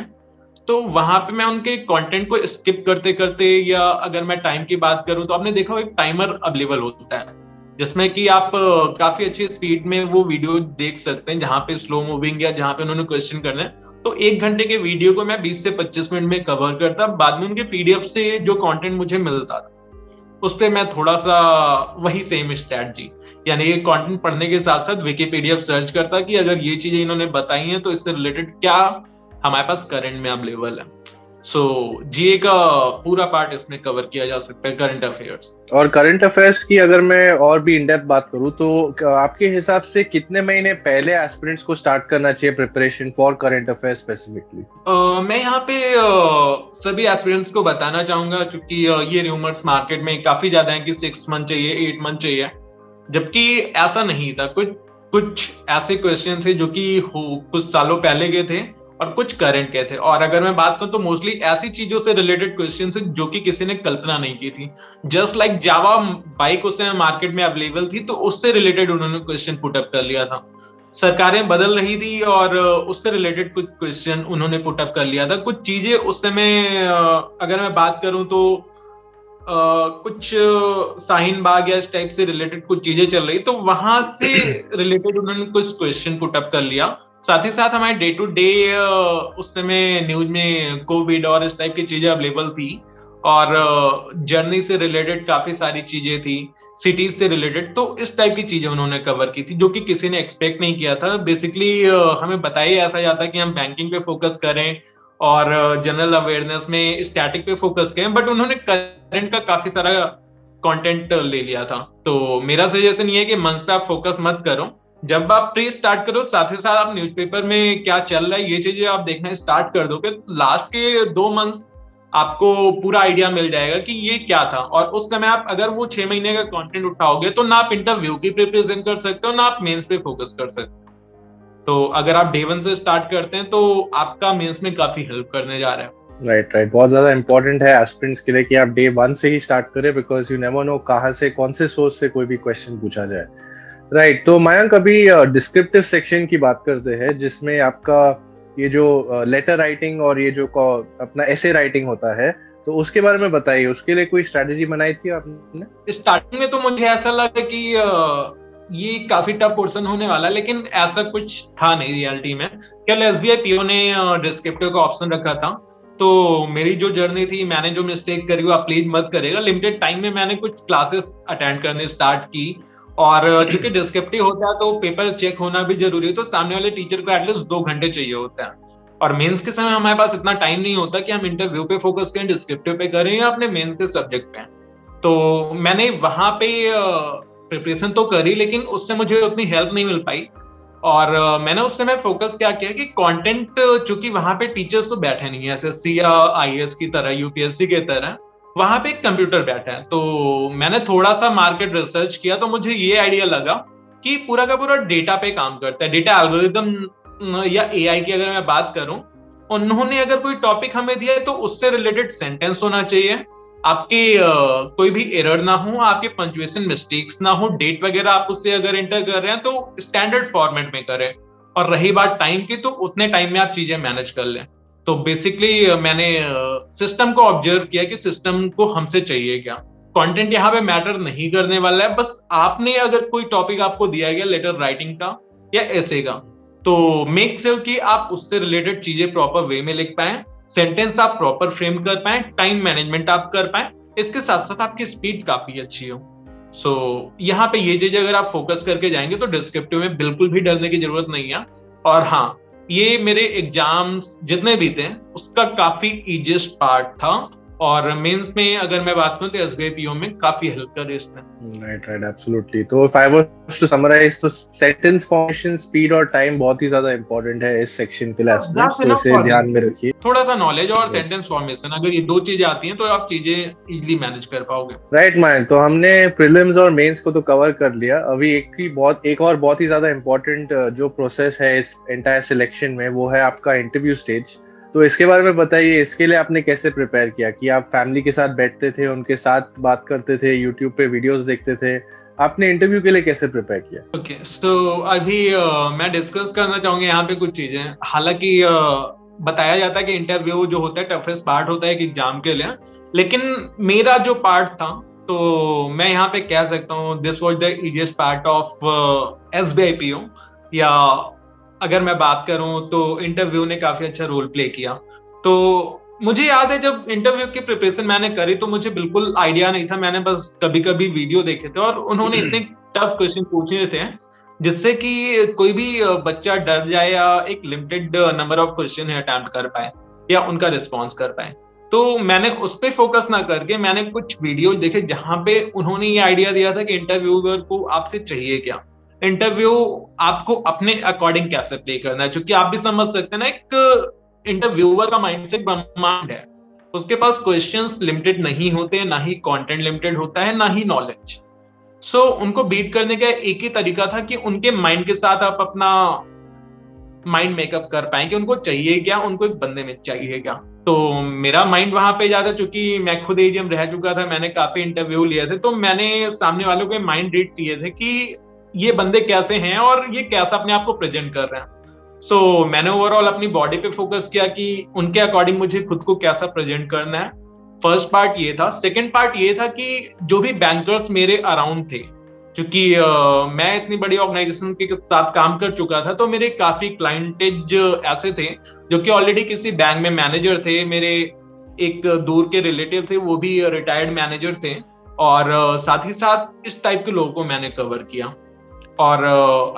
तो वहां पे मैं उनके कंटेंट को स्किप करते करते, या अगर मैं टाइम की बात करूं तो आपने देखा एक टाइमर अवेलेबल होता है जिसमें कि आप काफी अच्छी स्पीड में वो वीडियो देख सकते हैं, जहां पे स्लो मूविंग या जहां पे उन्होंने क्वेश्चन करना है। तो 1 घंटे के वीडियो को मैं 20 से 25 मिनट में कवर करता, बाद में उनके पीडीएफ से जो कंटेंट मुझे मिलता था उस पे मैं थोड़ा सा वही सेम स्ट्रैटेजी, यानी ये कंटेंट पढ़ने के साथ साथ विकिपीडिया सर्च करता कि अगर ये चीजें इन्होंने बताई हैं तो इससे रिलेटेड क्या हमारे पास करंट में अवेलेबल है। सो जीए का पूरा पार्ट इसमें कवर किया जा सकता है, करंट अफेयर्स। और करंट अफेयर्स की अगर मैं और भी इन डेप्थ बात करूं तो आपके हिसाब से कितने महीने पहले एस्पिरेंट्स को स्टार्ट करना चाहिए preparation for current affairs specifically? मैं यहाँ पे सभी एस्पिरेंट्स को बताना चाहूंगा, क्योंकि ये रूमर्स मार्केट में काफी ज्यादा है कि 6 मंथ चाहिए, 8 मंथ चाहिए, जबकि ऐसा नहीं था। कुछ कुछ ऐसे क्वेश्चन थे जो कि कुछ सालों पहले के थे और कुछ करंट के थे। और अगर मैं बात करूं तो मोस्टली ऐसी चीजों से रिलेटेड क्वेश्चन थे जो कि किसी ने कल्पना नहीं की थी। जस्ट लाइक जावा बाइक उस समय मार्केट में अवेलेबल थी, तो उससे रिलेटेड उन्होंने क्वेश्चन पुटअप कर लिया था। सरकारें बदल रही थी और उससे रिलेटेड कुछ क्वेश्चन उन्होंने पुटअप कर लिया था। कुछ चीजें उस समय अगर मैं बात करूं तो कुछ शाहीन बाग या इस टाइप से रिलेटेड कुछ चीजें चल रही, तो वहां से रिलेटेड उन्होंने कुछ क्वेश्चन पुटअप कर लिया। साथ ही साथ हमारे डे टू डे उस समय न्यूज में कोविड और इस टाइप की चीजें अवेलेबल थी, और जर्नी से रिलेटेड काफी सारी चीजें थी, सिटीज से रिलेटेड, तो इस टाइप की चीजें उन्होंने कवर की थी जो कि किसी ने एक्सपेक्ट नहीं किया था। बेसिकली हमें बताया ऐसा जाता है कि हम बैंकिंग पे फोकस करें और जनरल अवेयरनेस में स्टैटिक पे फोकस करें, बट उन्होंने करंट का काफी सारा कंटेंट ले लिया था। तो मेरा सजेशन ये है कि मंच पे आप फोकस मत करो, जब आप प्री स्टार्ट करो साथ ही साथ आप न्यूज़पेपर में क्या चल रहा है ये चीजें आप देखना स्टार्ट कर दोगे, लास्ट के 2 मंथ आपको पूरा आइडिया मिल जाएगा कि ये क्या था। और उस समय आप अगर वो 6 महीने का कंटेंट उठाओगे तो ना आप इंटरव्यू की प्रिपरेशन कर सकते हो, ना आप मेंस पे फोकस कर सकते हो। तो अगर आप डे 1 से स्टार्ट करते हैं तो आपका मेंस में काफी हेल्प करने जा रहा है। राइट, बहुत ज्यादा इंपॉर्टेंट है एस्पिरेंट्स के लिए कि आप डे 1 से ही स्टार्ट करें, बिकॉज यू नेवर नो कहाँ से कौन से सोर्स से कोई भी क्वेश्चन पूछा जाए। राइट, तो मयंक अभी डिस्क्रिप्टिव सेक्शन की बात करते हैं, जिसमें आपका ये जो लेटर राइटिंग और ये जो अपना ऐसे राइटिंग होता है, तो उसके बारे में बताइए। उसके लिए कोई स्ट्रेटेजी बनाई थी आपने? स्टार्टिंग में तो मुझे ऐसा लगा कि ये काफी टफ पोर्शन होने वाला है, लेकिन ऐसा कुछ था नहीं रियलिटी में। कल एसबीआई पीओ ने डिस्क्रिप्टिव का ऑप्शन रखा था, तो मेरी जो जर्नी थी, मैंने जो मिस्टेक करी वो आप प्लीज मत करेगा। लिमिटेड टाइम में मैंने कुछ क्लासेस अटेंड करने स्टार्ट की, और चूंकि डिस्क्रिप्टिव होता है तो पेपर चेक होना भी जरूरी है, तो सामने वाले टीचर को एटलीस्ट 2 घंटे चाहिए होता है। और मेंस के समय हमारे पास इतना टाइम नहीं होता कि हम इंटरव्यू पे फोकस करें, डिस्क्रिप्टिव पे करें या अपने मेंस के सब्जेक्ट पे। तो मैंने वहां पे प्रिपरेशन तो करी, लेकिन उससे मुझे उतनी हेल्प नहीं मिल पाई। और मैंने उस समय फोकस क्या किया कि कंटेंट, चूंकि वहां पे टीचर्स तो बैठे नहीं है एसएससी या आईएएस की तरह, यूपीएससी की तरह, वहां पे एक कंप्यूटर बैठा है। तो मैंने थोड़ा सा मार्केट रिसर्च किया, तो मुझे ये आइडिया लगा कि पूरा का पूरा डेटा पे काम करता है। डेटा एल्गोरिदम या एआई की अगर मैं बात करूं, उन्होंने अगर कोई टॉपिक हमें दिया है तो उससे रिलेटेड सेंटेंस होना चाहिए, आपके कोई भी एरर ना हो, आपके पंक्चुएशन मिस्टेक्स ना हो, डेट वगैरह आप उससे अगर एंटर कर रहे हैं तो स्टैंडर्ड फॉर्मेट में करें। और रही बात टाइम की, तो उतने टाइम में आप चीजें मैनेज कर लें। तो बेसिकली मैंने सिस्टम को ऑब्जर्व किया कि सिस्टम को हमसे चाहिए क्या। कंटेंट यहाँ पे मैटर नहीं करने वाला है, बस आपने अगर कोई टॉपिक आपको दिया गया लेटर राइटिंग का या ऐसे का, तो मेक श्योर कि आप उससे रिलेटेड चीजें प्रॉपर वे में लिख पाए, सेंटेंस आप प्रॉपर फ्रेम कर पाए, टाइम मैनेजमेंट आप कर पाए, इसके साथ साथ आपकी स्पीड काफी अच्छी हो। सो यहाँ पे ये चीजें अगर आप फोकस करके जाएंगे तो डिस्क्रिप्टिव में बिल्कुल भी डरने की जरूरत नहीं है। और हाँ, ये मेरे एग्जाम्स जितने भी थे उसका काफी इजीएस्ट पार्ट था, और मेंस में अगर मैं बात करूं तो एसबीआई पीओ में काफी हेल्प कर इसने। Right right absolutely. तो if I was to summarize, तो सेंटेंस फॉर्मेशन, स्पीड और टाइम बहुत ही ज्यादा इंपॉर्टेंट है इस सेक्शन के लिए एस्पिरेंट्स, दैट्स तो इनफ इसे फॉर ध्यान मी। में रखिए। थोड़ा सा नॉलेज और सेंटेंस फॉर्मेशन, अगर ये दो चीजें आती हैं तो आप चीजें इजीली मैनेज कर पाओगे। Right mind. तो हमने प्रीलिम्स और मेंस को तो कवर कर लिया। अभी एक और बहुत ही ज्यादा इम्पोर्टेंट जो प्रोसेस है इस एंटायर सिलेक्शन में, वो है आपका इंटरव्यू स्टेज। तो इसके बारे में बताइए, इसके लिए आपने कैसे प्रिपेयर किया? कि आप फैमिली के साथ बैठते थे, उनके साथ बात करते थे, यूट्यूब पे वीडियोस देखते थे? आपने इंटरव्यू के लिए कैसे प्रिपेयर किया? ओके सो अभी मैं डिस्कस करना चाहूंगा यहाँ पे कुछ चीजें। हालांकि बताया जाता है कि इंटरव्यू जो होता है टफेस्ट पार्ट होता है एक एग्जाम के लिए, लेकिन मेरा जो पार्ट था, तो मैं यहाँ पे कह सकता हूँ this was the easiest part of SBI PO. या अगर मैं बात करूँ तो इंटरव्यू ने काफी अच्छा रोल प्ले किया। तो मुझे याद है जब इंटरव्यू की प्रिपरेशन मैंने करी तो मुझे बिल्कुल आइडिया नहीं था, मैंने बस कभी कभी वीडियो देखे थे और उन्होंने इतने टफ क्वेश्चन पूछे थे जिससे कि कोई भी बच्चा डर जाए या एक लिमिटेड नंबर ऑफ क्वेश्चन है अटेम्प्ट कर पाए या उनका रिस्पॉन्स कर पाए। तो मैंने उस पर फोकस ना करके मैंने कुछ वीडियो देखे जहां पे उन्होंने ये आइडिया दिया था कि इंटरव्यूअर को आपसे चाहिए क्या, इंटरव्यू आपको अपने अकॉर्डिंग कैसे प्ले करना है। क्योंकि आप भी समझ सकते हैं ना, एक इंटरव्यूअर का माइंडसेट ब्रह्मांड है, उसके पास क्वेश्चंस लिमिटेड नहीं होते, ना ही कंटेंट लिमिटेड होता है, ना ही नॉलेज। सो उनको बीट करने का एक ही तरीका था कि उनके माइंड के साथ आप अपना माइंड मेकअप कर पाए कि उनको चाहिए क्या, उनको एक बंदे में चाहिए क्या। तो मेरा माइंड वहां पे ज्यादा, चूंकि मैं खुद एजीएम रह चुका था, मैंने काफी इंटरव्यू लिए थे, तो मैंने सामने वालों के माइंड रीड किए थे कि ये बंदे कैसे हैं और ये कैसा अपने आप को प्रेजेंट कर रहे हैं। सो मैंने ओवरऑल अपनी बॉडी पे फोकस किया कि उनके अकॉर्डिंग मुझे खुद को कैसा प्रेजेंट करना है। फर्स्ट पार्ट ये था। सेकंड पार्ट ये था कि जो भी बैंकर्स मेरे अराउंड थे, क्योंकि मैं इतनी बड़ी ऑर्गेनाइजेशन के साथ काम कर चुका था, तो मेरे काफी क्लाइंटेज ऐसे थे जो कि ऑलरेडी किसी बैंक में मैनेजर थे। मेरे एक दूर के रिलेटिव थे, वो भी रिटायर्ड मैनेजर थे। और साथ ही साथ इस टाइप के लोगों को मैंने कवर किया। और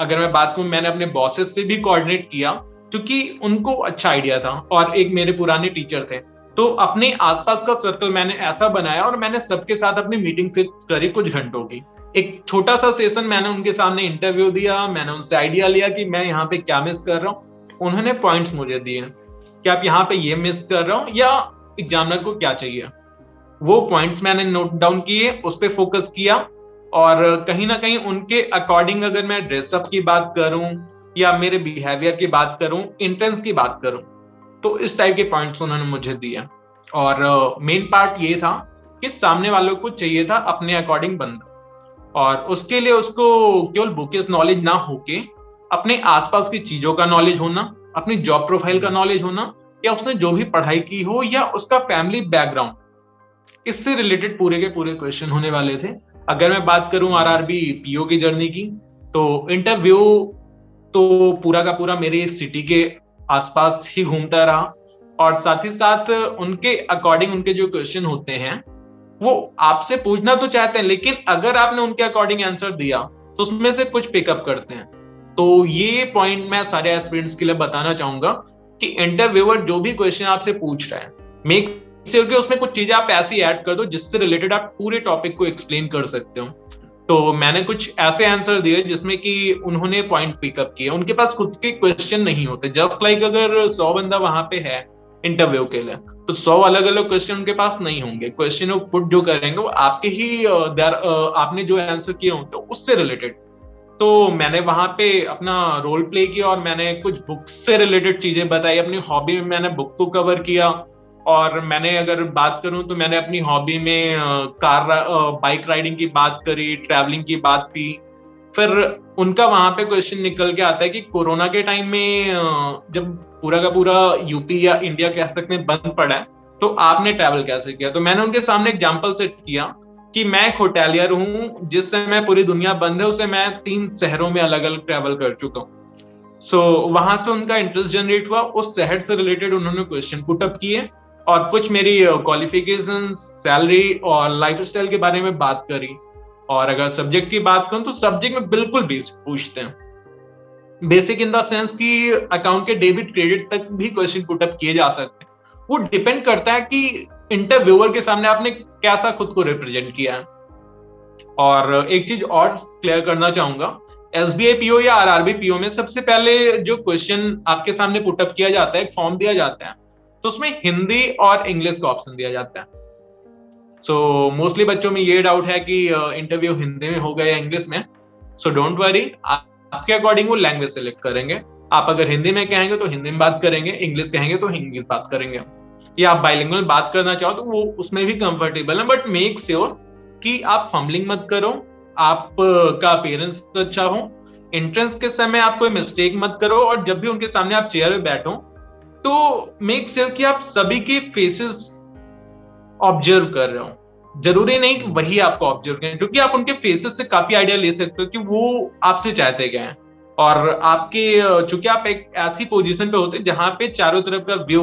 अगर मैं बात करूं, मैंने अपने बॉसेस से भी कोऑर्डिनेट किया क्योंकि उनको अच्छा आइडिया था, और एक मेरे पुराने टीचर थे। तो अपने आसपास का सर्कल मैंने ऐसा बनाया और मैंने सबके साथ अपनी मीटिंग फिक्स करी कुछ घंटों की। एक छोटा सा सेशन मैंने उनके सामने इंटरव्यू दिया, मैंने उनसे आइडिया लिया कि मैं यहाँ पे क्या मिस कर रहा हूँ। उन्होंने पॉइंट्स मुझे दिए कि आप यहाँ पे ये मिस कर रहे हो या एग्जामिनर को क्या चाहिए। वो पॉइंट्स मैंने नोट डाउन किए, उस पर फोकस किया। और कहीं ना कहीं उनके अकॉर्डिंग अगर मैं ड्रेसअप की बात करूं या मेरे बिहेवियर की बात करूं, इंटेंस की बात करूं, तो इस टाइप के पॉइंट्स उन्होंने मुझे दिए। और मेन पार्ट ये था कि सामने वालों को चाहिए था अपने अकॉर्डिंग बंदा, और उसके लिए उसको केवल बुकेस नॉलेज ना होके अपने आसपास की चीजों का नॉलेज होना, अपनी जॉब प्रोफाइल का नॉलेज होना, या उसने जो भी पढ़ाई की हो या उसका फैमिली बैकग्राउंड, इससे रिलेटेड पूरे के पूरे क्वेश्चन होने वाले थे। अगर मैं बात करूं आरआरबी पीओ की जर्नी की, तो इंटरव्यू तो पूरा का पूरा मेरे सिटी के आसपास ही घूमता रहा। और साथ ही साथ उनके अकॉर्डिंग उनके जो क्वेश्चन होते हैं वो आपसे पूछना तो चाहते हैं, लेकिन अगर आपने उनके अकॉर्डिंग आंसर दिया तो उसमें से कुछ पिकअप करते हैं। तो ये पॉइंट मैं सारे एस्पिरेंट्स के लिए बताना चाहूंगा कि इंटरव्यूअर जो भी क्वेश्चन आपसे पूछ रहा है, मेक श्योर कि उसमें कुछ चीजें आप ऐसी ऐड कर दो जिससे रिलेटेड आप पूरे टॉपिक को एक्सप्लेन कर सकते हो। तो मैंने कुछ ऐसे आंसर दिए जिसमें कि उन्होंने पॉइंट पिकअप किए। उनके पास खुद के क्वेश्चन नहीं होते, जस्ट लाइक अगर 100 बंदा वहां पे है इंटरव्यू के लिए, तो 100 अलग अलग क्वेश्चन उनके पास नहीं होंगे। क्वेश्चन वो पुट जो करेंगे वो आपके ही आपने जो आंसर किए होंगे उससे रिलेटेड। तो मैंने वहां पे अपना रोल प्ले किया और मैंने कुछ बुक्स से रिलेटेड चीजें बताई। अपनी हॉबी में मैंने बुक को कवर किया। और मैंने अगर बात करूं तो मैंने अपनी हॉबी में बाइक राइडिंग की बात करी, ट्रैवलिंग की बात की। फिर उनका वहां पे क्वेश्चन निकल के आता है कि कोरोना के टाइम में जब पूरा का पूरा यूपी या इंडिया कह सकते हैं बंद पड़ा है, तो आपने ट्रैवल कैसे किया। तो मैंने उनके सामने एग्जाम्पल सेट किया कि मैं एक होटेलियर हूँ, जिस समय पूरी दुनिया बंद है उसे मैं 3 शहरों में अलग अलग ट्रैवल कर चुका हूँ। सो वहां से उनका इंटरेस्ट जनरेट हुआ, उस शहर से रिलेटेड उन्होंने क्वेश्चन पुटअप किए और कुछ मेरी क्वालिफिकेशन, सैलरी और लाइफस्टाइल के बारे में बात करी। और अगर सब्जेक्ट की बात करूं तो सब्जेक्ट में बिल्कुल बेसिक पूछते हैं, बेसिक इन द सेंस कि अकाउंट के डेबिट क्रेडिट तक भी क्वेश्चन पुटअप किए जा सकते हैं। वो डिपेंड करता है कि इंटरव्यूअर के सामने आपने कैसा खुद को रिप्रेजेंट किया है। और एक चीज और क्लियर करना चाहूंगा, एसबीआई पीओ या आरआरबी पीओ में सबसे पहले जो क्वेश्चन आपके सामने पुटअप किया जाता है, एक फॉर्म दिया जाता है, तो उसमें हिंदी और इंग्लिश का ऑप्शन दिया जाता है। सो मोस्टली बच्चों में ये डाउट है कि इंटरव्यू हिंदी में होगा या इंग्लिश में। सो डोंट वरी, आपके अकॉर्डिंग वो लैंग्वेज सेलेक्ट करेंगे। आप अगर हिंदी में कहेंगे तो हिंदी में बात करेंगे, इंग्लिश कहेंगे तो इंग्लिश बात करेंगे, या आप बाइलिंगुअल बात करना चाहो तो वो उसमें भी कंफर्टेबल है। बट मेक श्योर कि आप फंबलिंग मत करो, आपका अपीयरेंस अच्छा हो, एंट्रेंस के समय आप कोई मिस्टेक मत करो, और जब भी उनके सामने आप चेयर पे बैठो तो मेक श्योर कि आप सभी के फेसेस ऑब्जर्व कर रहे हो। जरूरी नहीं कि वही आपको ऑब्जर्व करें, क्योंकि आप उनके फेसेस से काफी आइडिया ले सकते हो कि वो आपसे चाहते क्या है। और आपके चूंकि आप एक ऐसी पोजीशन पे होते हैं जहां पे चारों तरफ का व्यू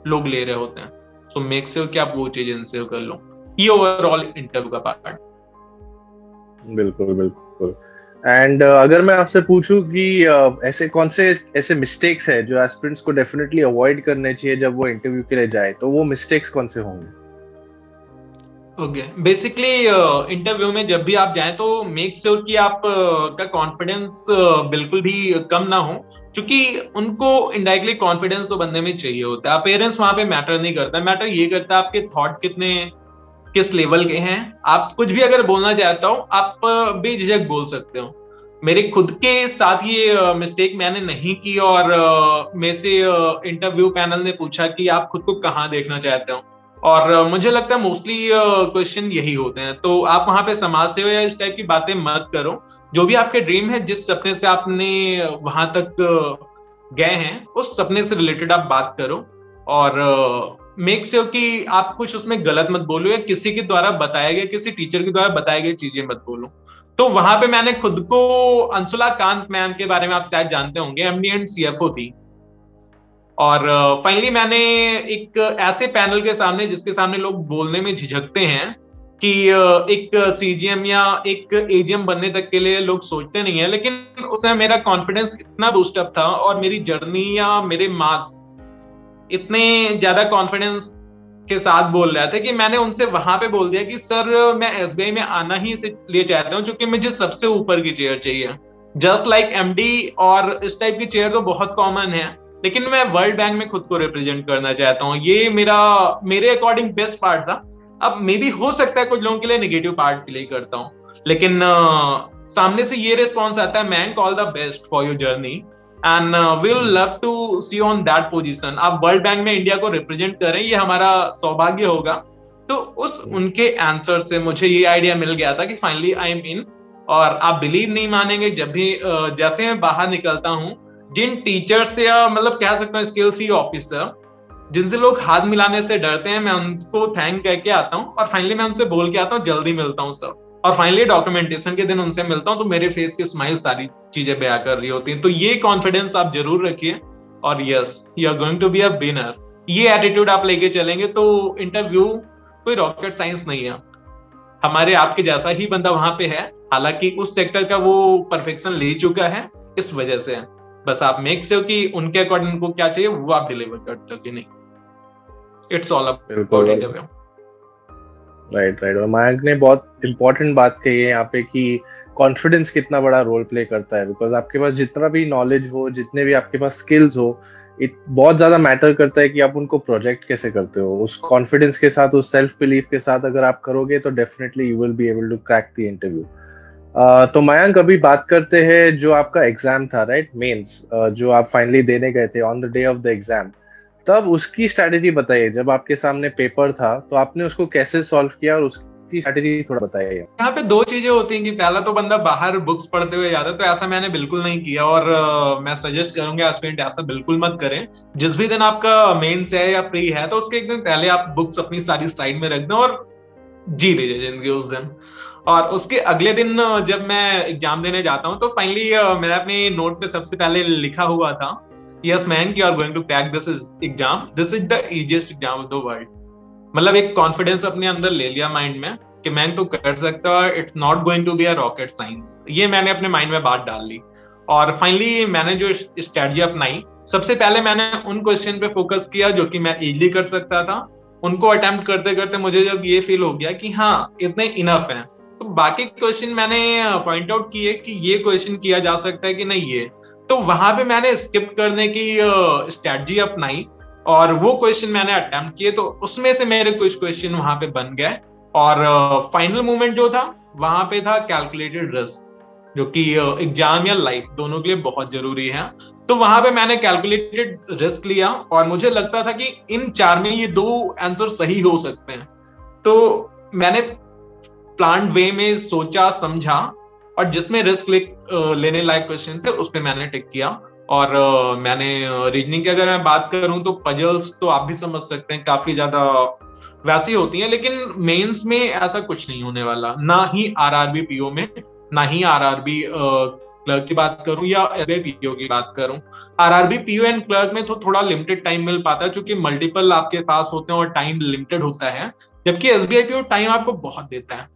लोग ले रहे होते हैं, सो मेक श्योर कि आप वो चीज इंश्योर कर लो। ये ओवरऑल इंटरव्यू का पार्ट। बिल्कुल बिल्कुल। एंड अगर मैं आपसे पूछूं कि ऐसे कौन से ऐसे मिस्टेक्स है जो एस्पिरेंट्स को डेफिनेटली अवॉइड करने चाहिए जब वो इंटरव्यू के लिए जाए, तो वो मिस्टेक्स कौन से होंगे? ओके, बेसिकली इंटरव्यू में जब भी आप जाएं तो मेक श्योर कि आप का कॉन्फिडेंस बिल्कुल भी कम ना हो, क्योंकि उनको इनडायरेक्टली कॉन्फिडेंस तो बंदे में चाहिए होता है। अपीयरेंस वहां पे मैटर नहीं करता, मैटर ये करता है आपके थॉट कितने किस लेवल के हैं। आप कुछ भी अगर बोलना चाहता हो आप बेझिझक बोल सकते हो। मेरे खुद के साथ ये मिस्टेक मैंने नहीं की, और मेरे से इंटरव्यू पैनल ने पूछा कि आप खुद को कहाँ देखना चाहते हो, और मुझे लगता है मोस्टली क्वेश्चन यही होते हैं। तो आप वहां पे समाज सेवा या इस टाइप की बातें मत करो। जो भी आपके ड्रीम है, जिस सपने से आपने वहां तक गए हैं, उस सपने से रिलेटेड आप बात करो, और मेक श्योर कि आप कुछ उसमें गलत मत बोलो, या किसी के द्वारा बताया गया, किसी टीचर के द्वारा बताई गई चीजें मत बोलो। तो वहां पे मैंने खुद को, अंशुला कांत मैम के बारे में आप शायद जानते होंगे, एमडी एंड सीएफओ थी, और फाइनली मैंने एक ऐसे पैनल के सामने, जिसके सामने लोग बोलने में झिझकते हैं कि एक सीजीएम या एक एजीएम बनने तक के लिए लोग सोचते नहीं है, लेकिन उसमें मेरा कॉन्फिडेंस इतना बूस्टअप था और मेरी जर्नी या मेरे मार्क्स इतने ज्यादा कॉन्फिडेंस के साथ बोल रहे थे कि मैंने उनसे वहां पे बोल दिया कि सर मैं एसबीआई में आना ही इसलिए चाहता हूँ क्योंकि मुझे सबसे ऊपर की चेयर चाहिए, जस्ट लाइक एमडी। और इस टाइप की चेयर तो बहुत कॉमन है, लेकिन मैं वर्ल्ड बैंक में खुद को रिप्रेजेंट करना चाहता हूँ। ये मेरे अकॉर्डिंग बेस्ट पार्ट था। अब मे बी हो सकता है कुछ लोगों के लिए नेगेटिव पार्ट प्ले करता हूँ, लेकिन सामने से ये रिस्पॉन्स आता है, Mayank all the best for your journey and will love to see on that position. आप वर्ल्ड बैंक में इंडिया को रिप्रेजेंट करें, ये हमारा सौभाग्य होगा। तो उस उनके आंसर से मुझे ये आइडिया मिल गया था कि फाइनली आई एम इन। और आप बिलीव नहीं मानेंगे, जब भी जैसे मैं बाहर निकलता हूँ, जिन टीचर से या मतलब कह सकता हूँ स्किल फ्री ऑफिसर जिनसे लोग हाथ मिलाने से डरते हैं, मैं उनको थैंक करके आता हूँ, और फाइनली मैं उनसे बोल के आता हूँ जल्दी मिलता हूँ सर। और फाइनली डॉक्यूमेंटेशन के दिन उनसे मिलता हूँ तो मेरे फेस की स्माइल सारी चीजें बयां कर रही होती हैं। तो ये कॉन्फिडेंस आप जरूर रखिए, और yes, you are going to be a winner. ये एटीट्यूड आप लेके चलेंगे तो इंटरव्यू कोई रॉकेट साइंस नहीं है, हमारे आपके जैसा ही बंदा वहां पे है, हालांकि उस सेक्टर का वो परफेक्शन ले चुका है, इस वजह से। बस आप मेक श्योर कि उनके अकॉर्डिंग उनको क्या चाहिए वो आप डिलीवर करते हो कि नहीं। It's all about interview. Right right. और मयंक ने बहुत इंपॉर्टेंट बात कही है यहाँ पे कि कॉन्फिडेंस कितना बड़ा रोल प्ले करता है, बिकॉज आपके पास जितना भी नॉलेज हो, जितने भी आपके पास स्किल्स हो, बहुत ज्यादा मैटर करता है कि आप उनको प्रोजेक्ट कैसे करते हो। उस कॉन्फिडेंस के साथ, उस सेल्फ बिलीफ के साथ अगर आप करोगे तो definitely you will be able to crack the interview. तो मयंक, अभी बात करते हैं जो आपका एग्जाम था, राइट, मेंस, जो आप फाइनली देने गए थे on the day of the exam, तब उसकी स्ट्रैटेजी बताइए। जब आपके सामने पेपर था तो आपने उसको कैसे सॉल्व किया, और उसकी स्ट्रैटेजी थोड़ा बताइए। यहाँ पे दो चीजें होती हैं कि पहला तो बंदा बाहर बुक्स पढ़ते हुए जाता है, तो ऐसा मैंने बिल्कुल नहीं किया, और मैं सजेस्ट करूंगा एस्पिरेंट ऐसा बिल्कुल मत करें। जिस भी दिन आपका मेंस है या प्री है तो उसके एक दिन पहले आप बुक्स अपनी सारी साइड में रख दें और जी लीजिए जिंदगी उस दिन। और उसके अगले दिन जब मैं एग्जाम देने जाता हूँ तो फाइनली मैंने अपने नोट पे सबसे पहले लिखा हुआ था, yes man, you are going to crack this exam, this is the easiest exam of the world. मतलब एक कॉन्फिडेंस अपने अंदर ले लिया माइंड में कि मैं तो कर सकता हूँ, it's not going to be a rocket science. ये मैंने अपने माइंड में बात डाल ली, और फाइनली मैंने जो स्ट्रेटजी अपनाई, सबसे पहले मैंने उन क्वेश्चन पे फोकस किया जो कि मैं इजीली कर सकता था, उनको अटेम्प्ट करते करते मुझे जब ये फील हो गया कि हाँ इतने इनफ है, तो बाकी क्वेश्चन मैंने पॉइंट आउट किए कि ये क्वेश्चन किया जा सकता है कि नहीं ये, तो वहां पे मैंने स्किप करने की स्ट्रेटजी अपनाई और वो क्वेश्चन मैंने अटेम्प्ट किए, तो उसमें से मेरे कुछ क्वेश्चन वहां पे बन गए। और फाइनल मोमेंट जो था वहां पे था कैलकुलेटेड रिस्क, जो कि एग्जाम या लाइफ दोनों के लिए बहुत जरूरी है। तो वहां पे मैंने कैलकुलेटेड रिस्क लिया और मुझे लगता था कि इन चार में ये दो आंसर सही हो सकते हैं। तो मैंने प्लान वे में सोचा समझा और जिसमें रिस्क लेने लायक क्वेश्चन थे उस पर मैंने टिक किया। और मैंने रीजनिंग की अगर मैं बात करूं तो पजल्स तो आप भी समझ सकते हैं काफी ज्यादा वैसी होती हैं, लेकिन मेंस में ऐसा कुछ नहीं होने वाला, ना ही आरआरबी पीओ में, ना ही आरआरबी क्लर्क की बात करूं या एसबीआई पीओ की बात करूं। आरआरबी पीओ एंड क्लर्क में तो थोड़ा लिमिटेड टाइम मिल पाता है क्योंकि मल्टीपल आपके पास होते हैं और टाइम लिमिटेड होता है, जबकि एसबीआई पीओ टाइम आपको बहुत देता है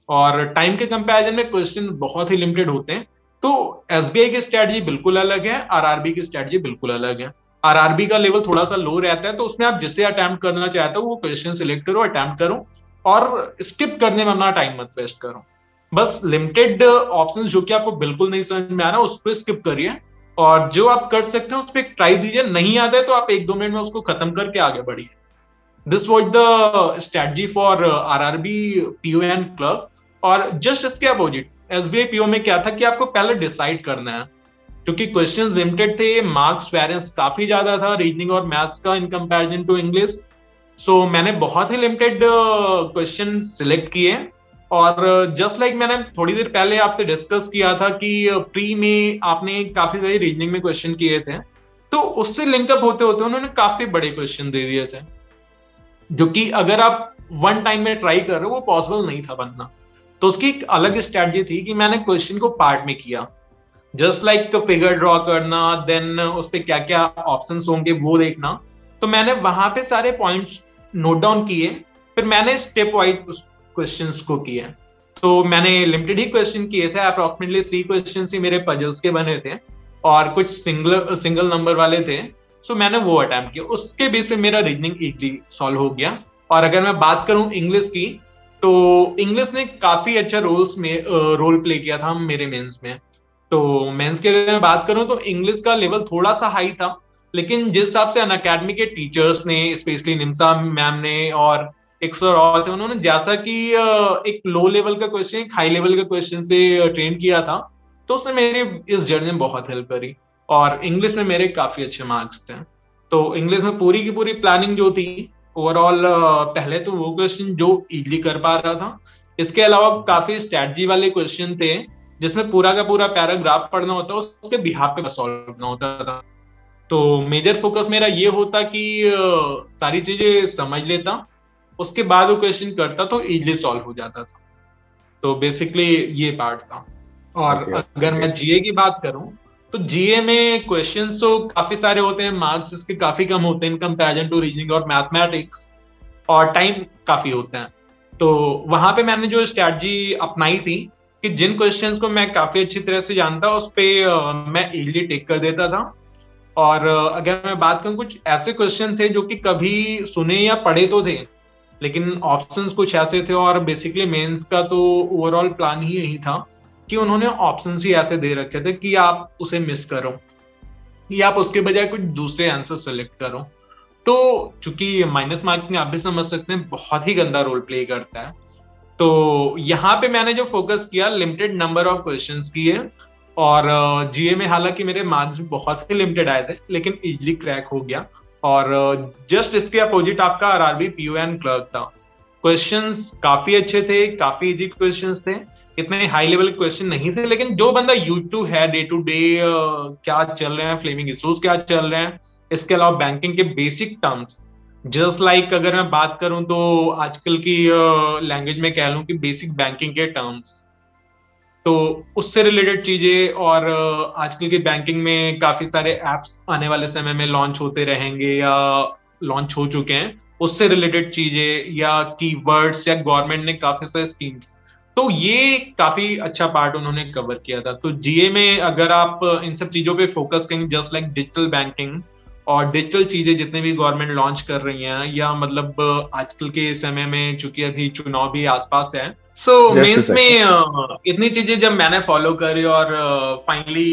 और टाइम के कंपैरिजन में क्वेश्चन बहुत ही लिमिटेड होते हैं। तो एसबीआई की स्ट्रेटजी बिल्कुल अलग है, आरआरबी की स्ट्रेटजी बिल्कुल अलग है। आरआरबी का लेवल थोड़ा सा लो रहता है, तो उसमें आप जिसे अटेम्प्ट करना चाहते हो वो क्वेश्चन सिलेक्ट करो, अटेम्प्ट करो और स्किप करने में अपना टाइम मत वेस्ट करो। बस लिमिटेड ऑप्शंस जो कि आपको बिल्कुल नहीं समझ में आ रहा उस पर स्किप करिए और जो आप कर सकते हैं उस पर ट्राई दीजिए, नहीं आता है तो आप 1-2 मिनट में उसको खत्म करके आगे बढ़िए। This was the strategy for RRB PO and clerk. और जस्ट इसके अपोजिट एसबीआई पीओ में क्या था कि आपको पहले डिसाइड करना है, क्योंकि क्वेश्चन लिमिटेड थे, मार्क्स वेरिएंस काफी ज्यादा था रीजनिंग और मैथ्स का इन कंपैरिजन टू इंग्लिश। सो मैंने बहुत ही लिमिटेड क्वेश्चन सिलेक्ट किए और जस्ट लाइक मैंने थोड़ी देर पहले आपसे डिस्कस किया था कि प्री में आपने काफी सारी रीजनिंग में क्वेश्चन किए थे, तो उससे लिंकअप होते होते उन्होंने काफी बड़े क्वेश्चन दे दिए थे, जो कि अगर आप वन टाइम में ट्राई कर रहे हो वो पॉसिबल नहीं था बनना। तो उसकी एक अलग स्ट्रेटजी थी कि मैंने क्वेश्चन को पार्ट में किया, जस्ट लाइक फिगर ड्रॉ करना, देन उस पर क्या क्या ऑप्शन होंगे वो देखना। तो मैंने वहां पे सारे पॉइंट्स नोट डाउन किए, फिर मैंने स्टेप वाइज उस क्वेश्चन को किए। तो मैंने लिमिटेड ही क्वेश्चन किए थे, अप्रोक्सीमेटली 3 क्वेश्चन ही मेरे पजल्स के बने थे और कुछ सिंगल नंबर वाले थे। सो मैंने वो अटेम्प्ट किया, उसके बेस पे मेरा रीजनिंग इजीली सॉल्व हो गया। और अगर मैं बात करूं इंग्लिश की, तो इंग्लिश ने काफी अच्छा रोल प्ले किया था मेरे मेंस में। तो मेंस की अगर मैं बात करूं तो इंग्लिश का लेवल थोड़ा सा हाई था, लेकिन जिस हिसाब से अनअकैडमी के टीचर्स ने, स्पेशली निम्सा मैम ने और एक सर और थे, उन्होंने जैसा कि एक लो लेवल का क्वेश्चन एक हाई लेवल का क्वेश्चन से ट्रेन किया था, तो उसने मेरी इस जर्नी में बहुत हेल्प करी और इंग्लिश में मेरे काफी अच्छे मार्क्स थे। तो इंग्लिश में पूरी की पूरी प्लानिंग जो थी ओवरऑल, पहले तो वो क्वेश्चन जो इजीली कर पा रहा था, इसके अलावा काफी स्ट्रेटजी वाले क्वेश्चन थे जिसमें पूरा का पूरा पैराग्राफ पढ़ना होता, उसके बिहाफ पे सॉल्व करना होता था। तो मेजर फोकस मेरा ये होता कि सारी चीजें समझ लेता, उसके बाद वो क्वेश्चन करता तो इजीली सॉल्व हो जाता था। तो बेसिकली ये पार्ट था। और अगर मैं जीए की बात करूं तो जीए में क्वेश्चंस तो काफी सारे होते हैं, मार्क्स इसके काफी कम होते हैं इन कंपैरिजन टू रीजनिंग और मैथमेटिक्स, और टाइम काफी होता है। तो वहां पे मैंने जो स्ट्रेटजी अपनाई थी कि जिन क्वेश्चंस को मैं काफी अच्छी तरह से जानता उस पे मैं इजीली टेक कर देता था। और अगर मैं बात करूं कुछ ऐसे क्वेश्चन थे जो कि कभी सुने या पढ़े तो थे, लेकिन ऑप्शंस कुछ ऐसे थे और बेसिकली मेंस का तो ओवरऑल प्लान ही यही था कि उन्होंने ऑप्शंस ही ऐसे दे रखे थे कि आप उसे मिस करो या आप उसके बजाय कुछ दूसरे आंसर सेलेक्ट करो। तो चूंकि माइनस मार्किंग आप भी समझ सकते हैं बहुत ही गंदा रोल प्ले करता है, तो यहाँ पे मैंने जो फोकस किया लिमिटेड नंबर ऑफ क्वेश्चंस किए। और जीए में हालांकि मेरे मार्क्स बहुत ही लिमिटेड आए थे लेकिन इजीली क्रैक हो गया। और जस्ट इसके अपोजिट आपका आरआरबी पीओ एंड क्लर्क था, क्वेश्चंस काफी अच्छे थे, काफी इजी क्वेश्चंस थे, इतने हाई लेवल क्वेश्चन नहीं थे, लेकिन जो बंदा यूज टू है डे टू डे क्या चल रहे हैं, फ्लेमिंग इश्यूज क्या चल रहे हैं, इसके अलावा बैंकिंग के बेसिक टर्म्स, जस्ट लाइक अगर मैं बात करूं तो आजकल की लैंग्वेज में कह लूं कि बेसिक बैंकिंग के टर्म्स, तो उससे रिलेटेड चीजें। और आजकल की बैंकिंग में काफी सारे एप्स आने वाले समय में लॉन्च होते रहेंगे या लॉन्च हो चुके हैं, उससे रिलेटेड चीजें या कीवर्ड्स या गवर्नमेंट ने काफी सारे स्कीम्स, तो ये काफी अच्छा पार्ट उन्होंने कवर किया था। तो जीए में अगर आप इन सब चीजों पे फोकस करेंगे जस्ट लाइक डिजिटल बैंकिंग और डिजिटल चीजें जितने भी गवर्नमेंट लॉन्च कर रही हैं, या मतलब आजकल के समय में चूंकि अभी चुनाव भी आसपास है, सो मेंस में इतनी चीजें जब मैंने फॉलो करी और फाइनली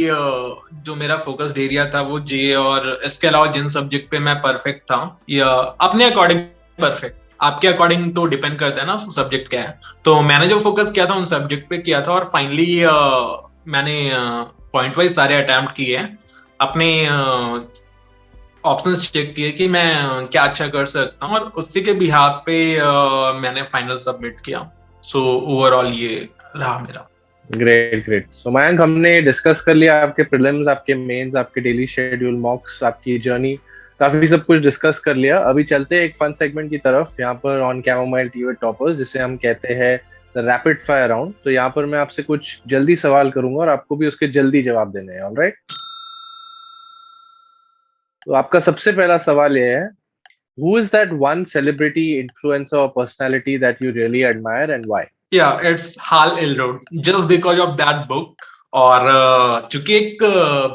जो मेरा फोकस्ड एरिया था वो जे, और इसके अलावा जिन सब्जेक्ट पे मैं परफेक्ट था या अपने अकॉर्डिंग परफेक्ट, आपके अकॉर्डिंग तो डिपेंड करता है ना सब्जेक्ट क्या है, तो मैंने जो फोकस किया था उन सब्जेक्ट पे किया था, और फाइनली मैंने पॉइंट वाइज सारे अटेम्प्ट किए, अपने ऑप्शंस चेक किए कि मैं क्या अच्छा कर सकता हूँ, और उसी के बिहाफ पे मैंने फाइनल सबमिट किया। सो ओवरऑल ये रहा मेरा। Great great. सो मयंक, हमने डिस्कस कर लिया आपके प्रीलिम्स, आपके मेंस, आपके डेली शेड्यूल, मॉक्स, आपकी जर्नी, काफी सब कुछ डिस्कस कर लिया। अभी चलते हैं एक फन सेगमेंट की तरफ, यहाँ पर on chamomile tea with toppers, जिसे हम कहते हैं द रैपिड फायर राउंड। तो यहाँ पर मैं आपसे कुछ जल्दी सवाल करूंगा और आपको भी उसके जल्दी जवाब देने हैं। ऑलराइट, तो आपका सबसे पहला सवाल ये है, who is that one celebrity, influencer or personality that you really admire and why? Yeah, it's Hal Elrod, just because of that book। और चूंकि एक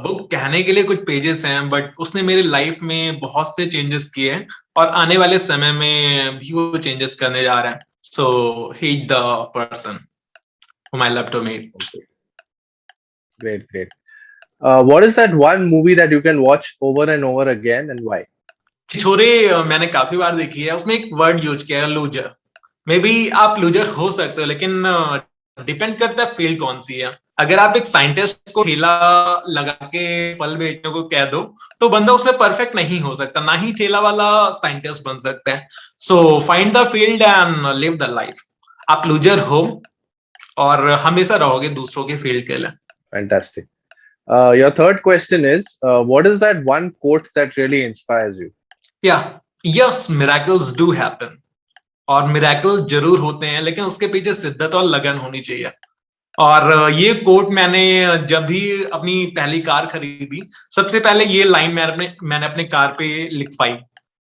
बुक कहने के लिए कुछ पेजेस हैं, बट उसने मेरी लाइफ में बहुत से चेंजेस किए हैं, और आने वाले समय में भी वो चेंजेस करने जा रहे हैं। So he is the person whom I love to meet। Great, great. What is that one movie that you can watch over and over again and why? छिछोरे मैंने काफी बार देखी है, उसमें एक वर्ड यूज किया है, लूजर। मे बी आप loser हो सकते हो, लेकिन डिपेंड करता है फील्ड कौन सी है। अगर आप एक साइंटिस्ट को ठेला लगा के फल बेचने को कह दो, तो बंदा उसमें परफेक्ट नहीं हो सकता, ना ही ठेला वाला साइंटिस्ट बन सकता है। So find the field and live the life. आप लूजर हो और हमेशा रहोगे दूसरों के फील्ड के लिए। Fantastic. Your third question is, what is that one quote that really inspires you? Yeah, yes, miracles do happen। और मिरेकल जरूर होते हैं, लेकिन उसके पीछे शिद्दत और लगन होनी चाहिए। और ये कोट मैंने जब भी अपनी पहली कार खरीदी, सबसे पहले ये लाइन मैंने अपने कार पे लिखवाई,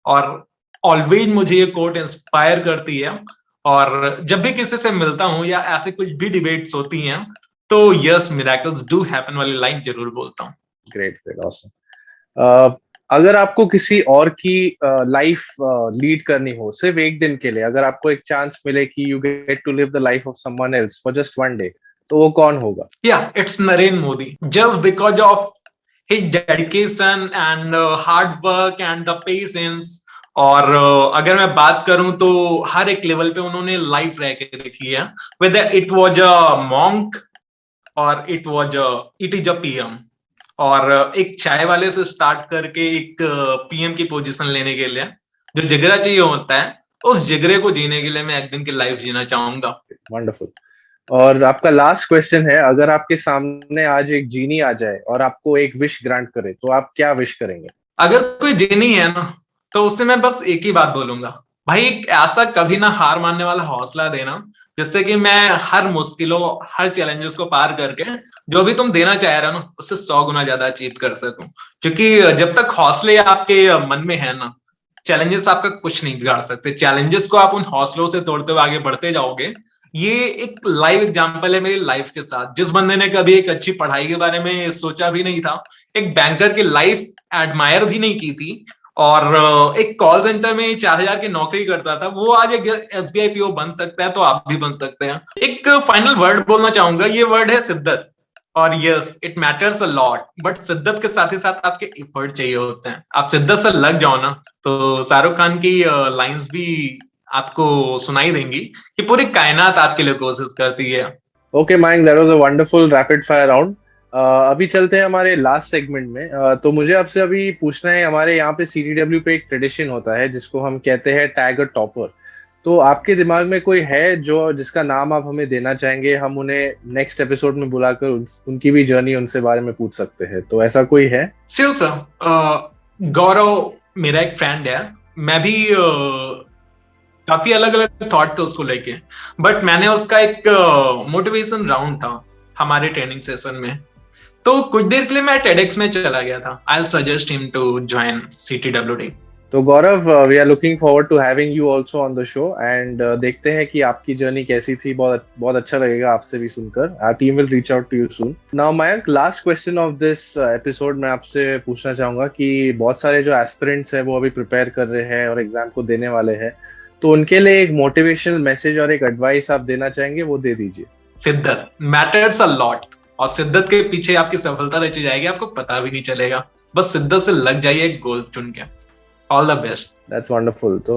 और ऑलवेज मुझे ये कोट इंस्पायर करती है। और जब भी किसी से मिलता हूँ या ऐसे कुछ भी डिबेट्स होती हैं, तो यस मिरेकल्स डू हैपन वाली लाइन जरूर बोलता हूँ। Great great, awesome. अगर आपको किसी और की लाइफ लीड करनी हो सिर्फ एक दिन के लिए, अगर आपको एक चांस मिले कि you get to live the life of someone else for just one day, तो वो कौन होगा? या it's Narendra Modi, just because of his dedication and hard work and the patience. और अगर मैं बात करूं तो हर एक लेवल पे उन्होंने लाइफ रह के देखी है, whether it was a monk और इट इज अ पीएम। और एक चाय वाले से स्टार्ट करके एक पीएम की पोजीशन लेने के लिए जो जिगरा चाहिए होता है, उस जिगरे को जीने के लिए मैं एक दिन की लाइफ जीना चाहूंगा। वंडरफुल। और आपका लास्ट क्वेश्चन है, अगर आपके सामने आज एक जीनी आ जाए और आपको एक विश ग्रांट करे, तो आप क्या विश करेंगे? अगर कोई जीनी है ना, तो उससे मैं बस एक ही बात बोलूंगा, भाई एक ऐसा कभी ना हार मानने वाला हौसला देना, जिससे कि मैं हर मुश्किलों, हर चैलेंजेस को पार करके जो भी तुम देना चाह रहे हो ना, उससे 100 गुना ज्यादा अचीव कर सकूं। क्योंकि जब तक हौसले आपके मन में है ना, चैलेंजेस आपका कुछ नहीं बिगाड़ सकते। चैलेंजेस को आप उन हौसलों से तोड़ते हुए आगे बढ़ते जाओगे। ये एक लाइव एग्जांपल है मेरी लाइफ के साथ। जिस बंदे ने कभी एक अच्छी पढ़ाई के बारे में सोचा भी नहीं था, एक बैंकर की लाइफ एडमायर भी नहीं की थी, और एक कॉल सेंटर में 4,000 की नौकरी करता था, वो आज एक एसबीआई पीओ बन सकता है, तो आप भी बन सकते हैं। एक फाइनल वर्ड बोलना चाहूंगा, ये वर्ड है शिद्दत। और yes it matters a lot, but शिद्दत के साथ ही साथ आपके एफर्ट चाहिए होते हैं। आप शिद्दत से लग जाओ ना, तो शाहरुख खान की लाइंस भी आपको सुनाई देंगी कि पूरी कायनात आपके लिए कोशिश करती है। Okay Mayank, that was a wonderful rapid fire round. अभी चलते हैं हमारे लास्ट सेगमेंट में। तो मुझे आपसे अभी पूछना है, हमारे यहाँ पे सीटीडब्ल्यू पे एक ट्रेडिशन होता है जिसको हम कहते हैं टैग अ टॉपर। तो आपके दिमाग में कोई है जो जिसका नाम आप हमें देना चाहेंगे? हम उन्हें नेक्स्ट एपिसोड में बुलाकर उनकी भी जर्नी, उनसे बारे में पूछ सकते हैं, तो ऐसा कोई है? शिव सर, गौरव मेरा एक फ्रेंड है। मैं भी काफी अलग अलग थॉट थे उसको लेके, बट मैंने उसका एक मोटिवेशन राउंड था हमारे ट्रेनिंग सेशन में, तो कुछ देर के लिए मैं टेडेक्स में चला गया था। I will suggest him to join CTWD. तो Gaurav, we are looking forward to having you also on the show and देखते हैं कि आपकी जर्नी कैसी थी। बहुत बहुत अच्छा लगेगा आपसे भी सुनकर। Our team will reach out to you soon. Now Mayank, last question of this episode मैं आपसे पूछना चाहूंगा कि बहुत सारे जो एस्पिरेंट्स हैं वो अभी प्रिपेयर कर रहे हैं और एग्जाम को देने वाले हैं, तो उनके लिए एक मोटिवेशनल मैसेज और एक एडवाइस आप देना चाहेंगे, वो दे दीजिए। शिद्दत मैटर्स अ लॉट, और शिद्दत के पीछे आपकी सफलता रची जाएगी, आपको पता भी नहीं चलेगा। बस शिद्दत से लग जाइए एक गोल चुन के। All the best. That's wonderful. तो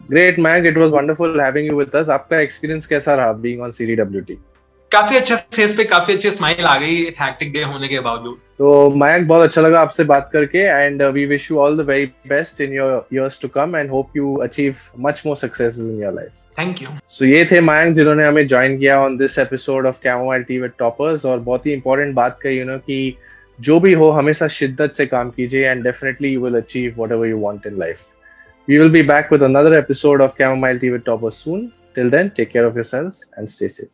great Mayank, it was wonderful having you with us. आपका एक्सपीरियंस कैसा रहा बीइंग ऑन सीडीडब्ल्यूटी? काफी अच्छा, फेस पे काफी अच्छी स्माइल आ गई हैक्टिक डे होने के बावजूद। तो मयंक, बहुत अच्छा लगा आपसे बात करके and we wish you all the very best in your years to come and hope you achieve much more successes in your life. Thank you. So ये थे मयंक जिन्होंने हमें ज्वाइन किया on this episode of chamomile tea with toppers, और बहुत ही important बात कही कि जो भी हो हमेशा शिद्दत से काम कीजिए and definitely you will achieve whatever you want in life. We will be back with another episode of Chamomile Tea with Toppers soon. Till then, take care of yourselves and stay safe.